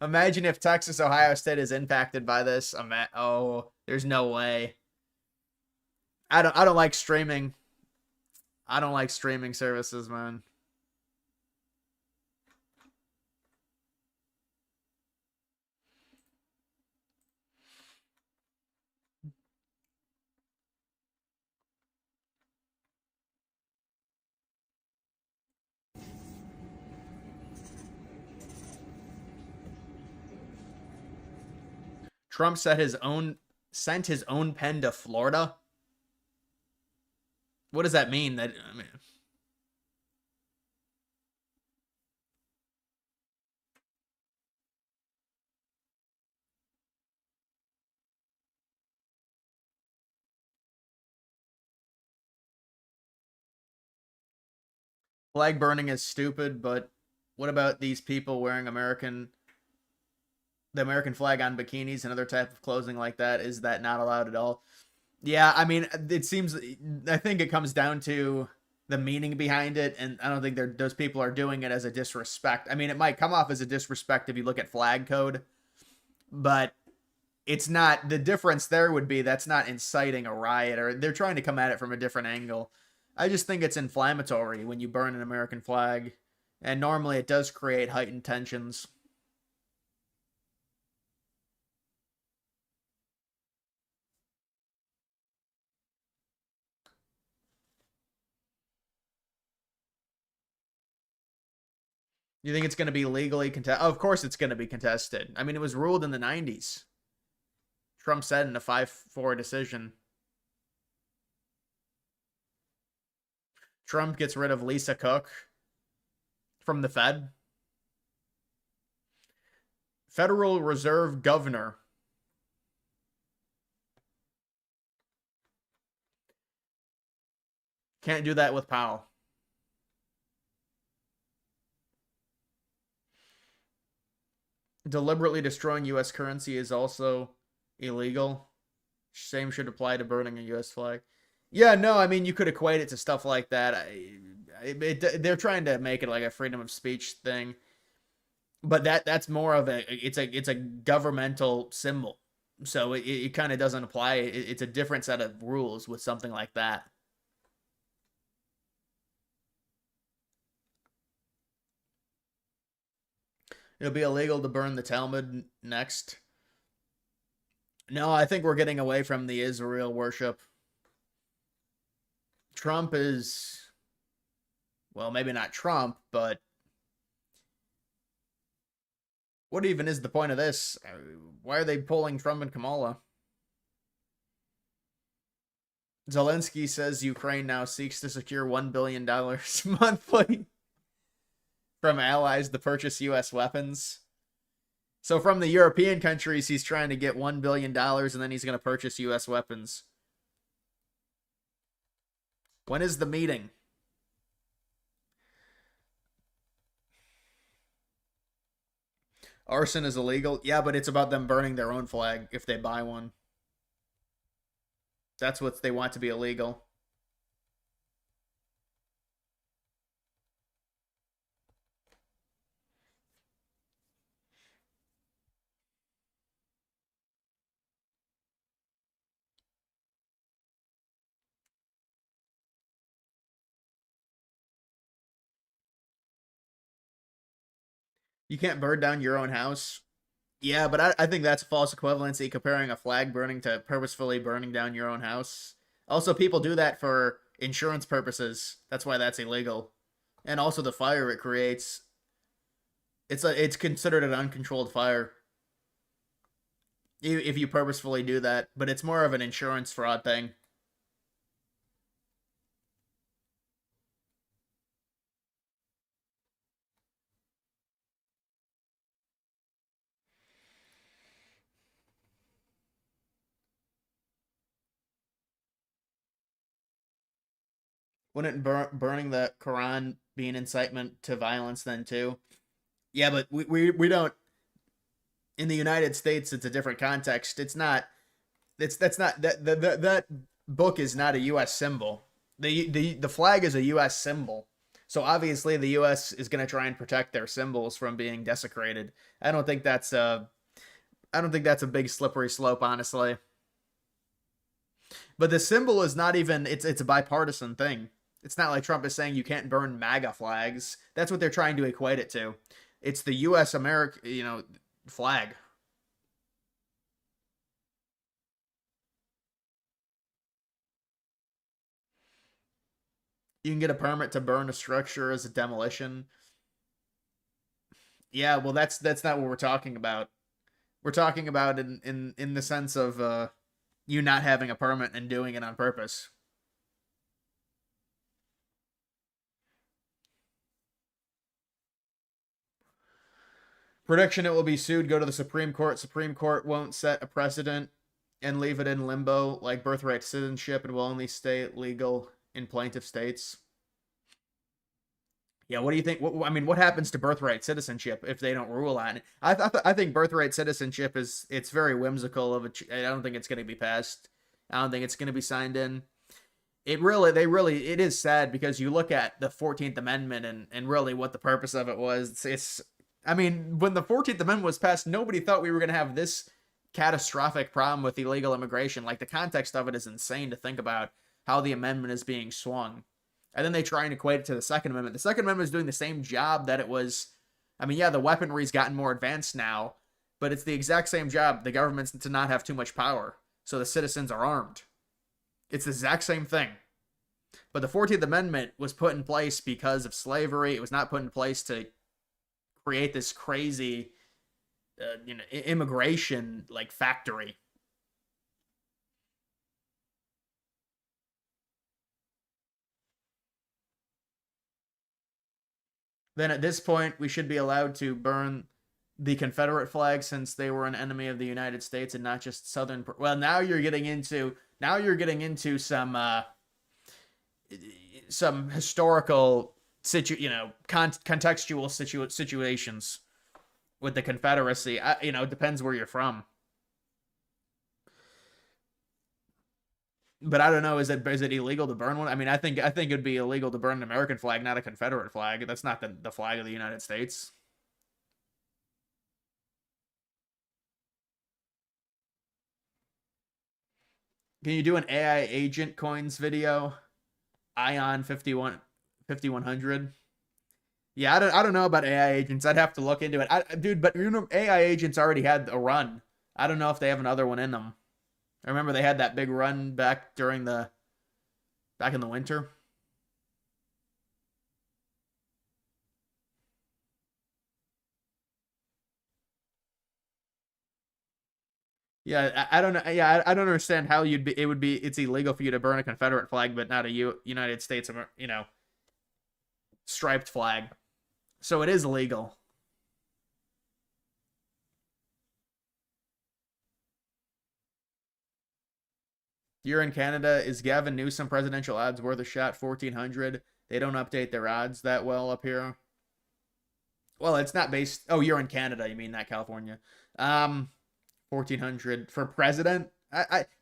Imagine if Texas, Ohio State is impacted by this. Oh, there's no way. I don't like streaming. I don't like streaming services, man. Trump sent his own pen to Florida. What does that mean? Flag burning is stupid, but what about these people wearing the American flag on bikinis and other type of clothing like that? Is that not allowed at all? Yeah, I mean, I think it comes down to the meaning behind it, and I don't think those people are doing it as a disrespect. I mean, it might come off as a disrespect if you look at flag code, but it's not. The difference there would be that's not inciting a riot, or they're trying to come at it from a different angle. I just think it's inflammatory when you burn an American flag, and normally it does create heightened tensions. You think it's going to be legally contested? Oh, of course it's going to be contested. I mean, it was ruled in the 90s. Trump said in a 5-4 decision. Trump gets rid of Lisa Cook from the Fed. Federal Reserve Governor. Can't do that with Powell. Deliberately destroying U.S. currency is also illegal. Same should apply to burning a U.S. flag. Yeah, no, I mean, you could equate it to stuff like that. They're trying to make it like a freedom of speech thing. But that's more of it's a governmental symbol. So it kind of doesn't apply. It's a different set of rules with something like that. It'll be illegal to burn the Talmud next. No, I think we're getting away from the Israel worship. Trump is, well, maybe not Trump, but what even is the point of this? Why are they pulling Trump and Kamala? Zelensky says Ukraine now seeks to secure $1 billion monthly from allies to purchase U.S. weapons. So from the European countries, he's trying to get $1 billion, and then he's going to purchase U.S. weapons. When is the meeting? Arson is illegal. Yeah, but it's about them burning their own flag if they buy one. That's what they want to be illegal. You can't burn down your own house. Yeah, but I think that's a false equivalency comparing a flag burning to purposefully burning down your own house. Also, people do that for insurance purposes. That's why that's illegal. And also the fire it creates. It's considered an uncontrolled fire if you purposefully do that, but it's more of an insurance fraud thing. Wouldn't burning the Quran be an incitement to violence then too? Yeah, but we don't. In the United States, it's a different context. It's not. That's not that book is not a U.S. symbol. The flag is a U.S. symbol. So obviously the U.S. is going to try and protect their symbols from being desecrated. I don't think that's a big slippery slope, honestly. But the symbol is not even. It's a bipartisan thing. It's not like Trump is saying you can't burn MAGA flags. That's what they're trying to equate it to. It's the U.S. America, flag. You can get a permit to burn a structure as a demolition. Yeah, well, that's not what we're talking about. We're talking about in the sense of you not having a permit and doing it on purpose. Prediction: it will be sued, go to the Supreme Court. Supreme Court won't set a precedent and leave it in limbo like birthright citizenship and will only stay legal in plaintiff states. Yeah, what do you think? What happens to birthright citizenship if they don't rule on it? I think birthright citizenship it's very whimsical. I don't think it's going to be passed. I don't think it's going to be signed in. It is sad because you look at the 14th Amendment and really what the purpose of it was. When the 14th Amendment was passed, nobody thought we were going to have this catastrophic problem with illegal immigration. Like, the context of it is insane to think about how the amendment is being swung. And then they try and equate it to the Second Amendment. The Second Amendment is doing the same job that it was. The weaponry's gotten more advanced now, but it's the exact same job. The government's to not have too much power, so the citizens are armed. It's the exact same thing. But the 14th Amendment was put in place because of slavery. It was not put in place to create this crazy, immigration factory. Then at this point, we should be allowed to burn the Confederate flag since they were an enemy of the United States and not just Southern. Well, now you're getting into some historical contextual situations with the Confederacy. It depends where you're from. But I don't know. Is it illegal to burn one? I think it'd be illegal to burn an American flag, not a Confederate flag. That's not the flag of the United States. Can you do an AI agent coins video? Ion 5100. Yeah, I don't know about AI agents. I'd have to look into it. Dude, but AI agents already had a run. I don't know if they have another one in them. I remember they had that big run back in the winter. Yeah, I don't know. Yeah, I don't understand how it's illegal for you to burn a Confederate flag, but not a United States, striped flag. So it is illegal. You're in Canada. Is Gavin Newsom presidential odds worth a shot? 1400. They don't update their odds that well up here. Well, it's not based. Oh, you're in Canada. You mean not California? 1400 for president.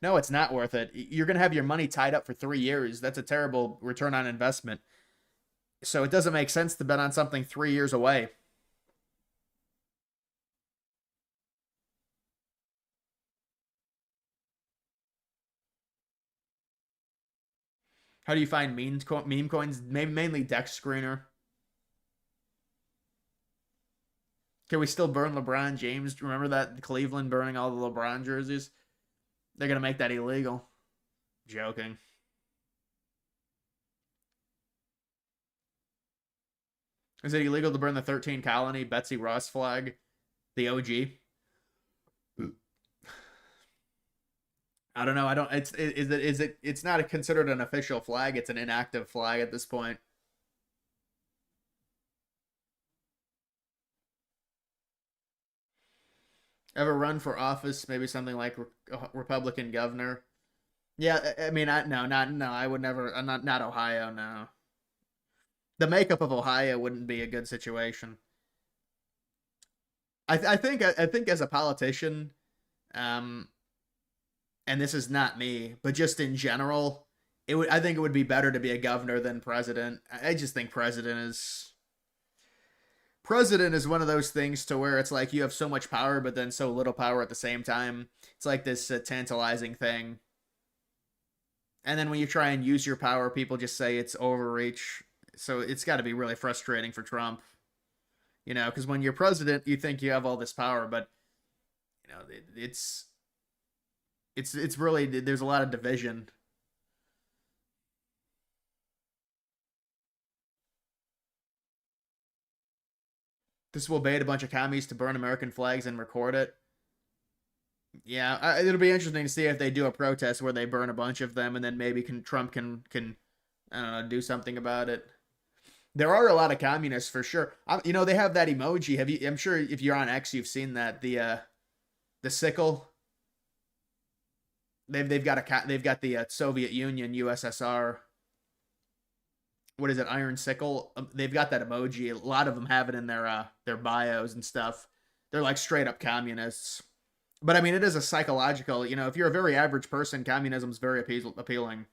No, it's not worth it. You're gonna have your money tied up for 3 years. That's a terrible return on investment. So it doesn't make sense to bet on something 3 years away. How do you find meme coins? Mainly Dex Screener. Can we still burn LeBron James? Remember that Cleveland burning all the LeBron jerseys? They're gonna make that illegal. Joking. Is it illegal to burn the 13 colony Betsy Ross flag? The OG? I don't know. I don't. It's not considered an official flag. It's an inactive flag at this point. Ever run for office? Maybe something like Republican governor. Yeah, I mean, I would never. Not Ohio. No. The makeup of Ohio wouldn't be a good situation. I think as a politician, and this is not me, but just in general, I think it would be better to be a governor than president. I just think president is one of those things to where it's like you have so much power, but then so little power at the same time. It's like this tantalizing thing. And then when you try and use your power, people just say it's overreach. So it's got to be really frustrating for Trump. You know, because when you're president, you think you have all this power, but you know, it's really, there's a lot of division. This will bait a bunch of commies to burn American flags and record it. Yeah, it'll be interesting to see if they do a protest where they burn a bunch of them, and then maybe Trump can I don't know, do something about it. There are a lot of communists for sure. You know, they have that emoji. I'm sure if you're on X, you've seen that, the sickle. They've got the Soviet Union, USSR. What is it, Iron Sickle? They've got that emoji. A lot of them have it in their bios and stuff. They're like straight up communists. But I mean, it is a psychological. You know, if you're a very average person, communism is very appealing.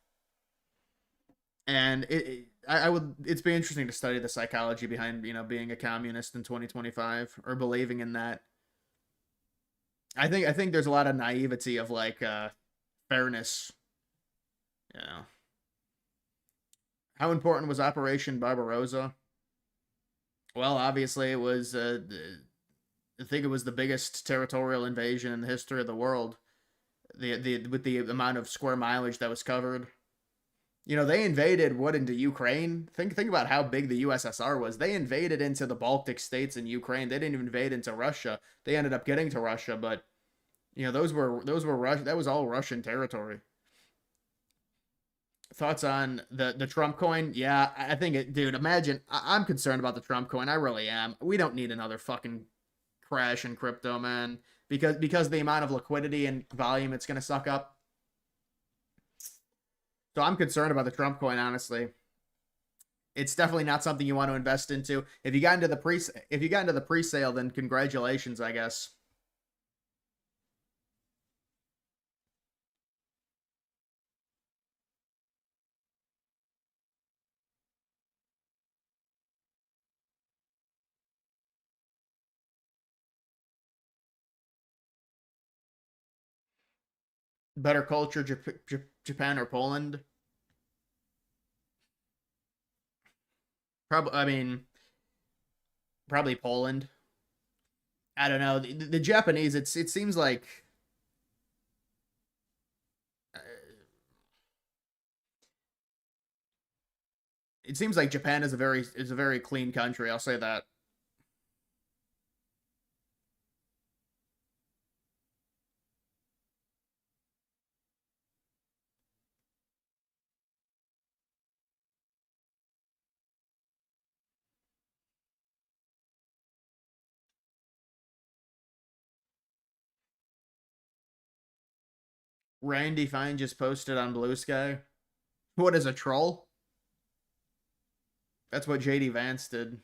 And it's be interesting to study the psychology behind, you know, being a communist in 2025 or believing in that. I think there's a lot of naivety of like fairness. You know. How important was Operation Barbarossa? Well, obviously it was. I think it was the biggest territorial invasion in the history of the world. With the amount of square mileage that was covered. You know, they invaded into Ukraine. Think about how big the USSR was. They invaded into the Baltic states and Ukraine. They didn't even invade into Russia. They ended up getting to Russia, but you know, those were that was all Russian territory. Thoughts on the Trump coin? Yeah, I think it, dude. Imagine, I'm concerned about the Trump coin. I really am. We don't need another fucking crash in crypto, man. Because the amount of liquidity and volume it's gonna suck up. So I'm concerned about the Trump coin, honestly. It's definitely not something you want to invest into. If you got into the pre-sale, then congratulations, I guess. Better culture, Japan or Poland? Probably Poland. I don't know. The Japanese, it seems like Japan is a very clean country. I'll say that. Randy Fine just posted on Blue Sky. What is a troll? That's what JD Vance did.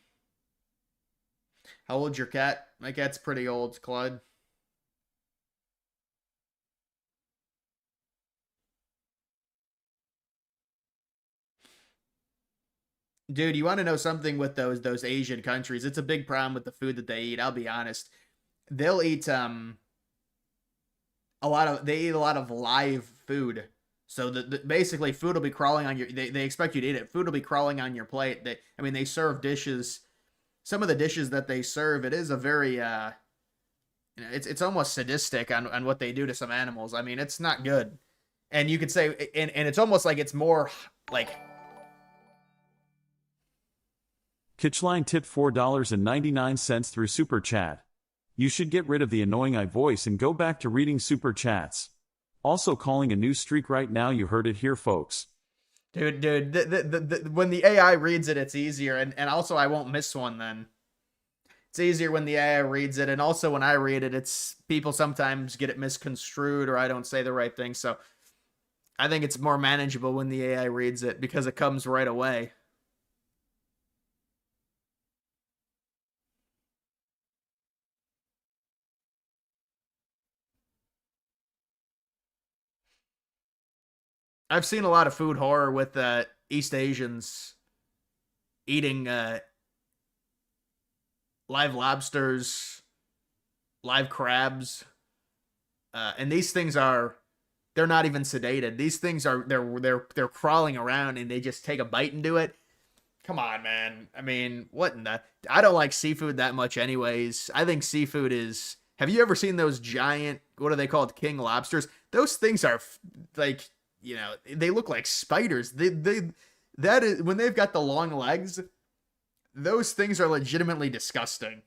How old's your cat? My cat's pretty old, Claude. Dude, you want to know something with those Asian countries? It's a big problem with the food that they eat. I'll be honest. They'll eat they eat a lot of live food. So basically food will be crawling on your they expect you to eat it. Food will be crawling on your plate. They serve dishes some of the dishes that they serve, it is a very it's almost sadistic on what they do to some animals. I mean, it's not good. And you could say, and it's almost like it's more like. Kitchline tipped $4.99 through Super Chat. You should get rid of the annoying I voice and go back to reading Super Chats. Also calling a new streak right now, you heard it here, folks. Dude, when the AI reads it, it's easier. And also, I won't miss one then. It's easier when the AI reads it. And also, when I read it, it's people sometimes get it misconstrued or I don't say the right thing. So I think it's more manageable when the AI reads it because it comes right away. I've seen a lot of food horror with East Asians eating live lobsters, live crabs, and these things they're not even sedated. These things they're crawling around and they just take a bite and do it. Come on, man. I mean, what in the? I don't like seafood that much, anyways. I think seafood is. Have you ever seen those giant? What are they called? King lobsters. Those things are like. You know, they look like spiders. That is when they've got the long legs, those things are legitimately disgusting.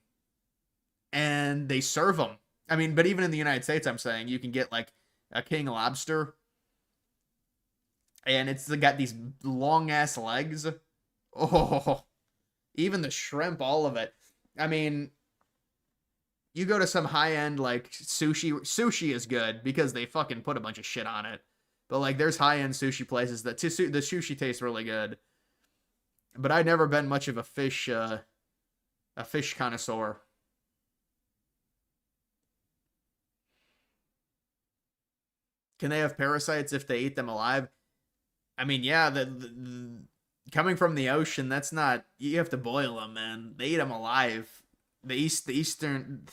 And they serve them. I mean, but even in the United States, I'm saying you can get like a king lobster and it's got these long ass legs. Oh, even the shrimp, all of it. I mean, you go to some high end like sushi. Sushi is good because they fucking put a bunch of shit on it. But, like, there's high-end sushi places that the sushi tastes really good. But I've never been much of a fish connoisseur. Can they have parasites if they eat them alive? I mean, yeah, coming from the ocean, that's not... You have to boil them, man. They eat them alive. The Eastern...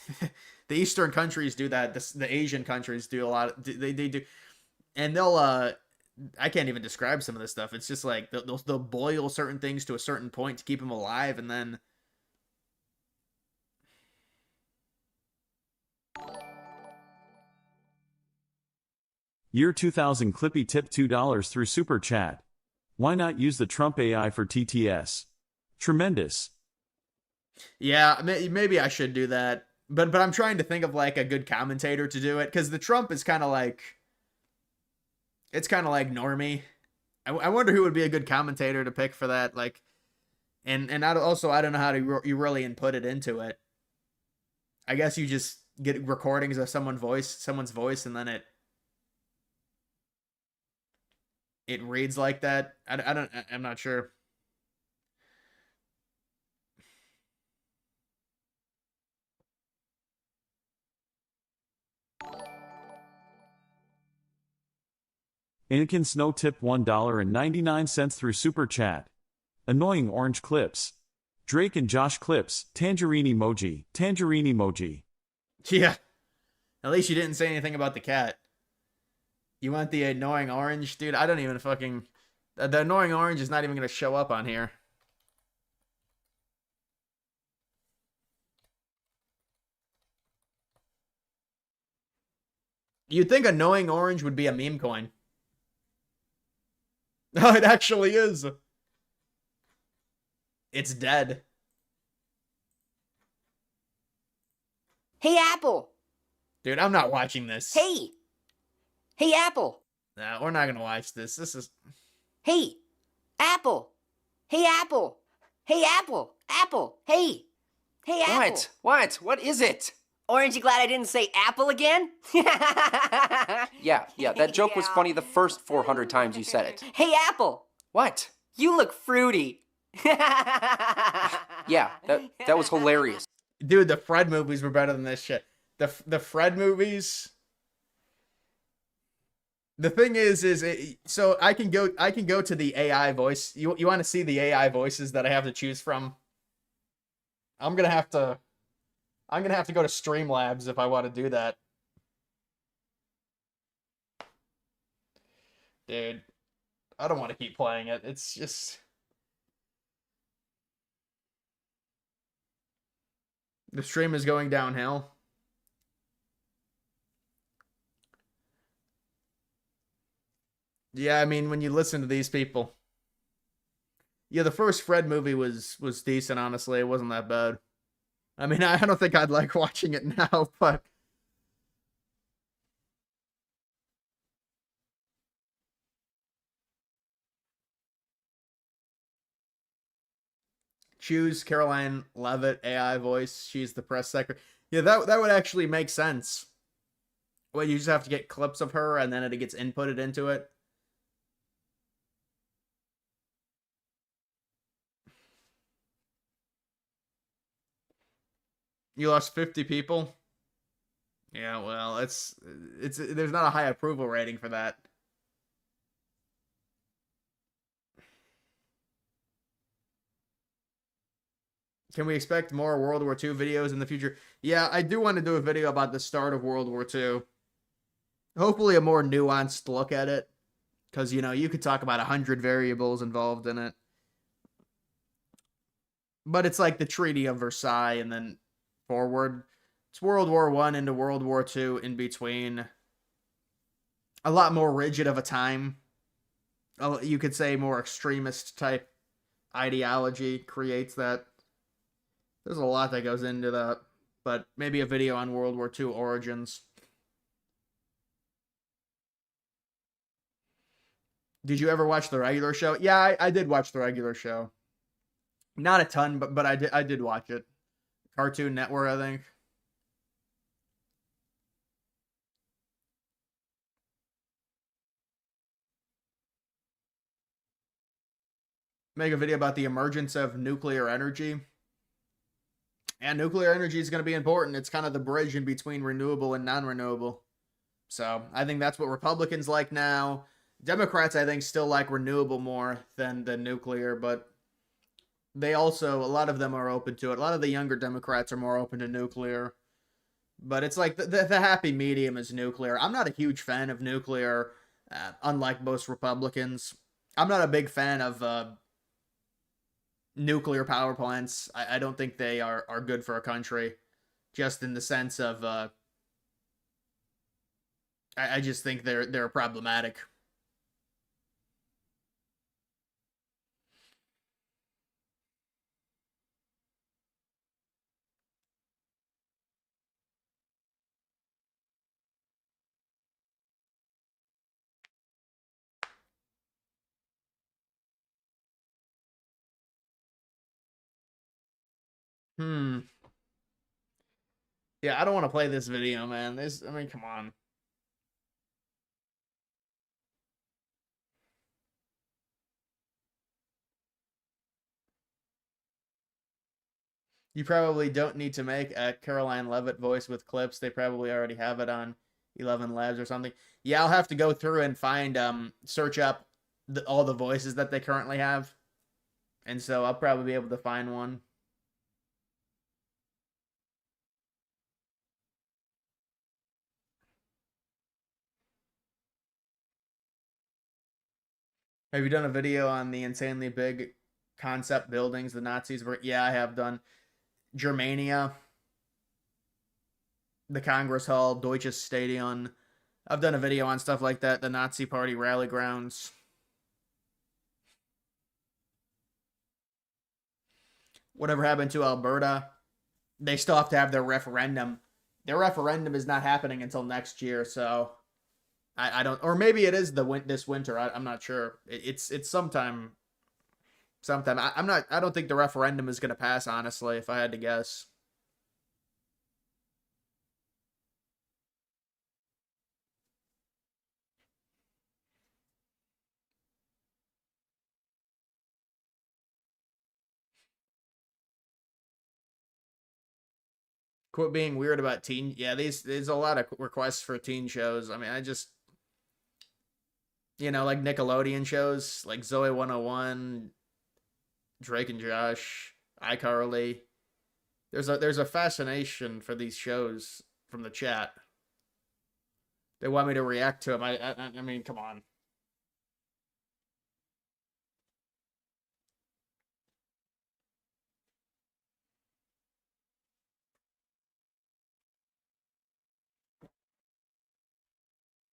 the Eastern countries do that. The Asian countries do a lot... They do... And they'll, I can't even describe some of this stuff. It's just like, they'll boil certain things to a certain point to keep them alive, and then... Year 2000 Clippy tipped $2 through Super Chat. Why not use the Trump AI for TTS? Tremendous. Yeah, maybe I should do that. But I'm trying to think of, like, a good commentator to do it, because the Trump is kind of like... It's kind of like normie. I wonder who would be a good commentator to pick for that. Like, and I don't know how to you really input it into it. I guess you just get recordings of someone's voice, and then it reads like that. I'm not sure. Anakin Snow tipped $1.99 through Super Chat. Annoying orange clips. Drake and Josh clips. Tangerine emoji. Tangerine emoji. Yeah. At least you didn't say anything about the cat. You want the annoying orange? Dude, I don't even fucking... The annoying orange is not even going to show up on here. You'd think annoying orange would be a meme coin. No, it actually is. It's dead. Hey, Apple. Dude, I'm not watching this. Hey. Hey, Apple. Nah, we're not gonna watch this. This is... Hey, Apple. Hey, Apple. Hey, Apple. Apple. Hey. Hey, Apple. What? What is it? Orange, you glad I didn't say apple again? Yeah, that joke was funny the first 400 times you said it. Hey, Apple. What? You look fruity. Yeah, that was hilarious. Dude, the Fred movies were better than this shit. The Fred movies... The thing is so I can go to the AI voice. You want to see the AI voices that I have to choose from? I'm gonna have to go to Streamlabs if I want to do that. Dude, I don't want to keep playing it. It's just... The stream is going downhill. Yeah, I mean, when you listen to these people. Yeah, the first Fred movie was decent, honestly. It wasn't that bad. I mean, I don't think I'd like watching it now, but choose Caroline Levitt, AI voice. She's the press secretary. Yeah, that would actually make sense. Well, you just have to get clips of her, and then it gets inputted into it. You lost 50 people. Yeah, well, it's there's not a high approval rating for that. Can we expect more World War II videos in the future? Yeah, I do want to do a video about the start of World War II. Hopefully a more nuanced look at it. Because, you know, you could talk about 100 variables involved in it. But it's like the Treaty of Versailles and then forward. It's World War I into World War II in between. A lot more rigid of a time. You could say more extremist type ideology creates that. There's a lot that goes into that. But maybe a video on World War II origins. Did you ever watch the regular show? Yeah, I did watch the regular show. Not a ton, but I did watch it. Cartoon Network, I think. Make a video about the emergence of nuclear energy. And nuclear energy is going to be important. It's kind of the bridge in between renewable and non-renewable. So I think that's what Republicans like now. Democrats, I think, still like renewable more than nuclear, but they also, a lot of them are open to it. A lot of the younger Democrats are more open to nuclear. But it's like the happy medium is nuclear. I'm not a huge fan of nuclear, unlike most Republicans. I'm not a big fan of nuclear power plants. I don't think they are good for a country, just in the sense of I just think they're problematic. Yeah, I don't want to play this video, man. I mean, come on. You probably don't need to make a Caroline Levitt voice with clips. They probably already have it on 11 Labs or something. Yeah, I'll have to go through and find, search up all the voices that they currently have. And so I'll probably be able to find one. Have you done a video on the insanely big concept buildings the Nazis were? Yeah, I have done. Germania, the Congress Hall, Deutsches Stadion. I've done a video on stuff like that, the Nazi Party rally grounds. Whatever happened to Alberta? They still have to have their referendum. Their referendum is not happening until next year, so I don't. Or maybe it is this winter. I'm not sure. It's sometime. I'm not. I don't think the referendum is going to pass. Honestly, if I had to guess. Quit being weird about teen. Yeah, there's a lot of requests for teen shows. I mean, I just, like Nickelodeon shows, like Zoe 101, Drake and Josh, iCarly. There's a fascination for these shows from the chat. They want me to react to them. I mean, come on.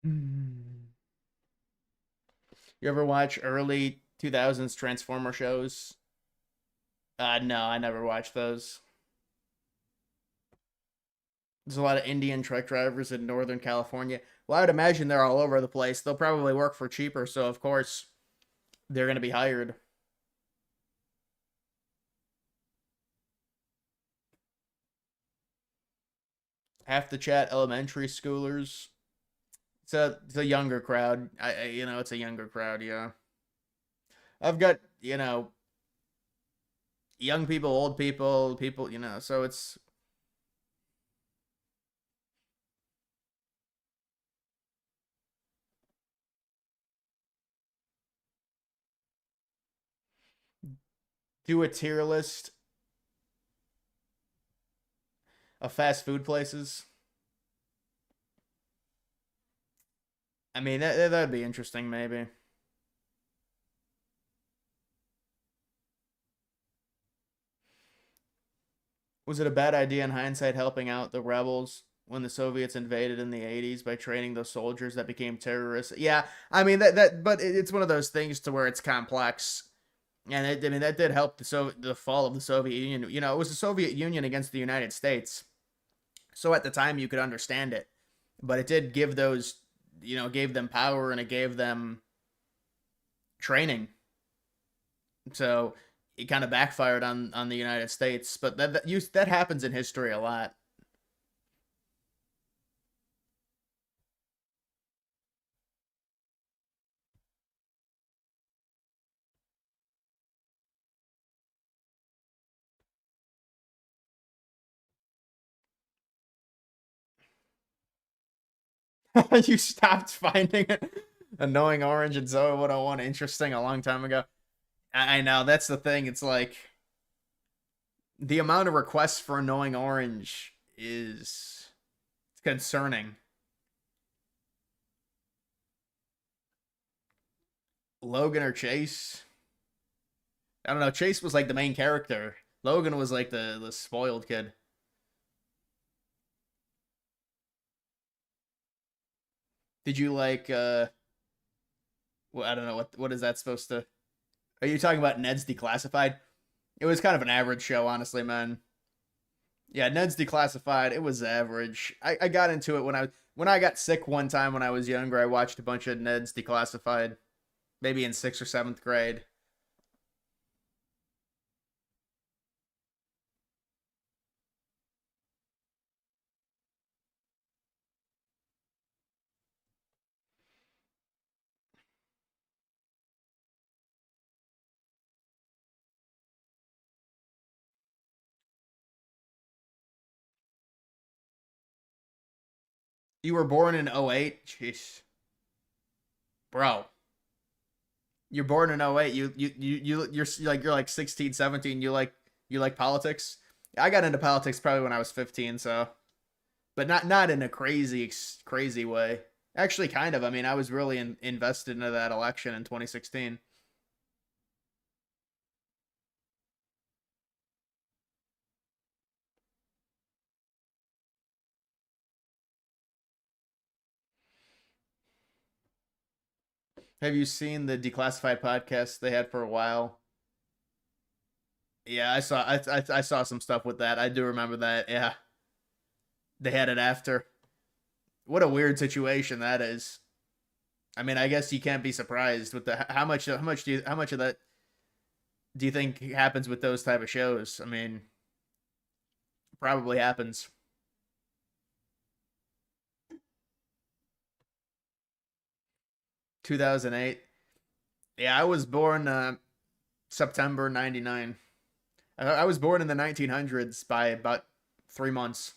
You ever watch early 2000s Transformer shows? No, I never watched those. There's a lot of Indian truck drivers in Northern California. Well, I would imagine they're all over the place. They'll probably work for cheaper, so of course they're going to be hired. Half the chat elementary schoolers. It's a younger crowd. It's a younger crowd, yeah. I've got, young people, old people, so it's do a tier list of fast food places. I mean, that'd be interesting, maybe. Was it a bad idea in hindsight helping out the rebels when the Soviets invaded in the 80s by training those soldiers that became terrorists? Yeah, I mean but it's one of those things to where it's complex. And that did help the fall of the Soviet Union. It was the Soviet Union against the United States. So at the time you could understand it. But it did give gave them power, and it gave them training. So it kind of backfired on the United States, but that happens in history a lot. You stopped finding it. Annoying Orange and Zoe 101 interesting a long time ago. I know, that's the thing. It's like the amount of requests for Annoying Orange is concerning. Logan or Chase? I don't know. Chase was like the main character. Logan was like the spoiled kid. Did you like well, I don't know what is that supposed to. Are you talking about Ned's Declassified? It was kind of an average show, honestly, man. Yeah, Ned's Declassified, it was average. I got into it when I got sick one time when I was younger. I watched a bunch of Ned's Declassified, maybe in 6th or 7th grade. You were born in 08? Jeez. Bro. You're born in 08. You're like 16, 17. You like politics? I got into politics probably when I was 15, so but not in a crazy way. Actually, kind of. I mean, I was really invested into that election in 2016. Have you seen the Declassified podcast they had for a while? Yeah, I saw some stuff with that. I do remember that. Yeah, they had it after. What a weird situation that is. I mean, I guess you can't be surprised with the how much of that do you think happens with those type of shows? I mean, probably happens. 2008. Yeah, I was born September 99. I was born in the 1900s by about 3 months.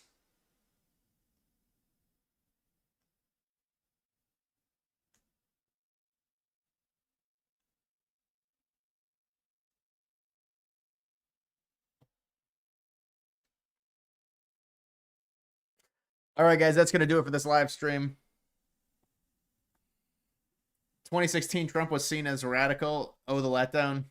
All right, guys, that's going to do it for this live stream. 2016, Trump was seen as radical. Oh, the letdown.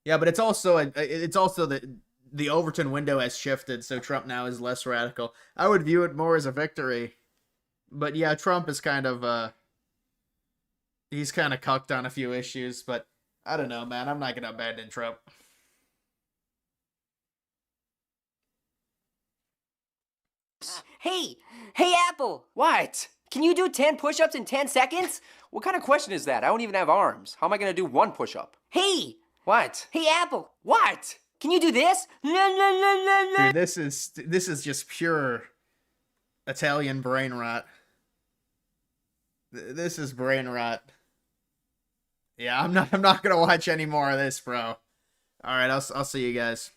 Yeah, but it's also the Overton window has shifted, so Trump now is less radical. I would view it more as a victory. But yeah, Trump is kind of he's kind of cucked on a few issues, but I don't know, man. I'm not gonna abandon Trump. Hey, Apple. What? Can you do 10 push-ups in 10 seconds? What kind of question is that? I don't even have arms. How am I going to do one push-up? Hey. What? Hey, Apple. What? Can you do this? Dude, this is just pure Italian brain rot. This is brain rot. Yeah, I'm not gonna watch any more of this, bro. All right, I'll see you guys.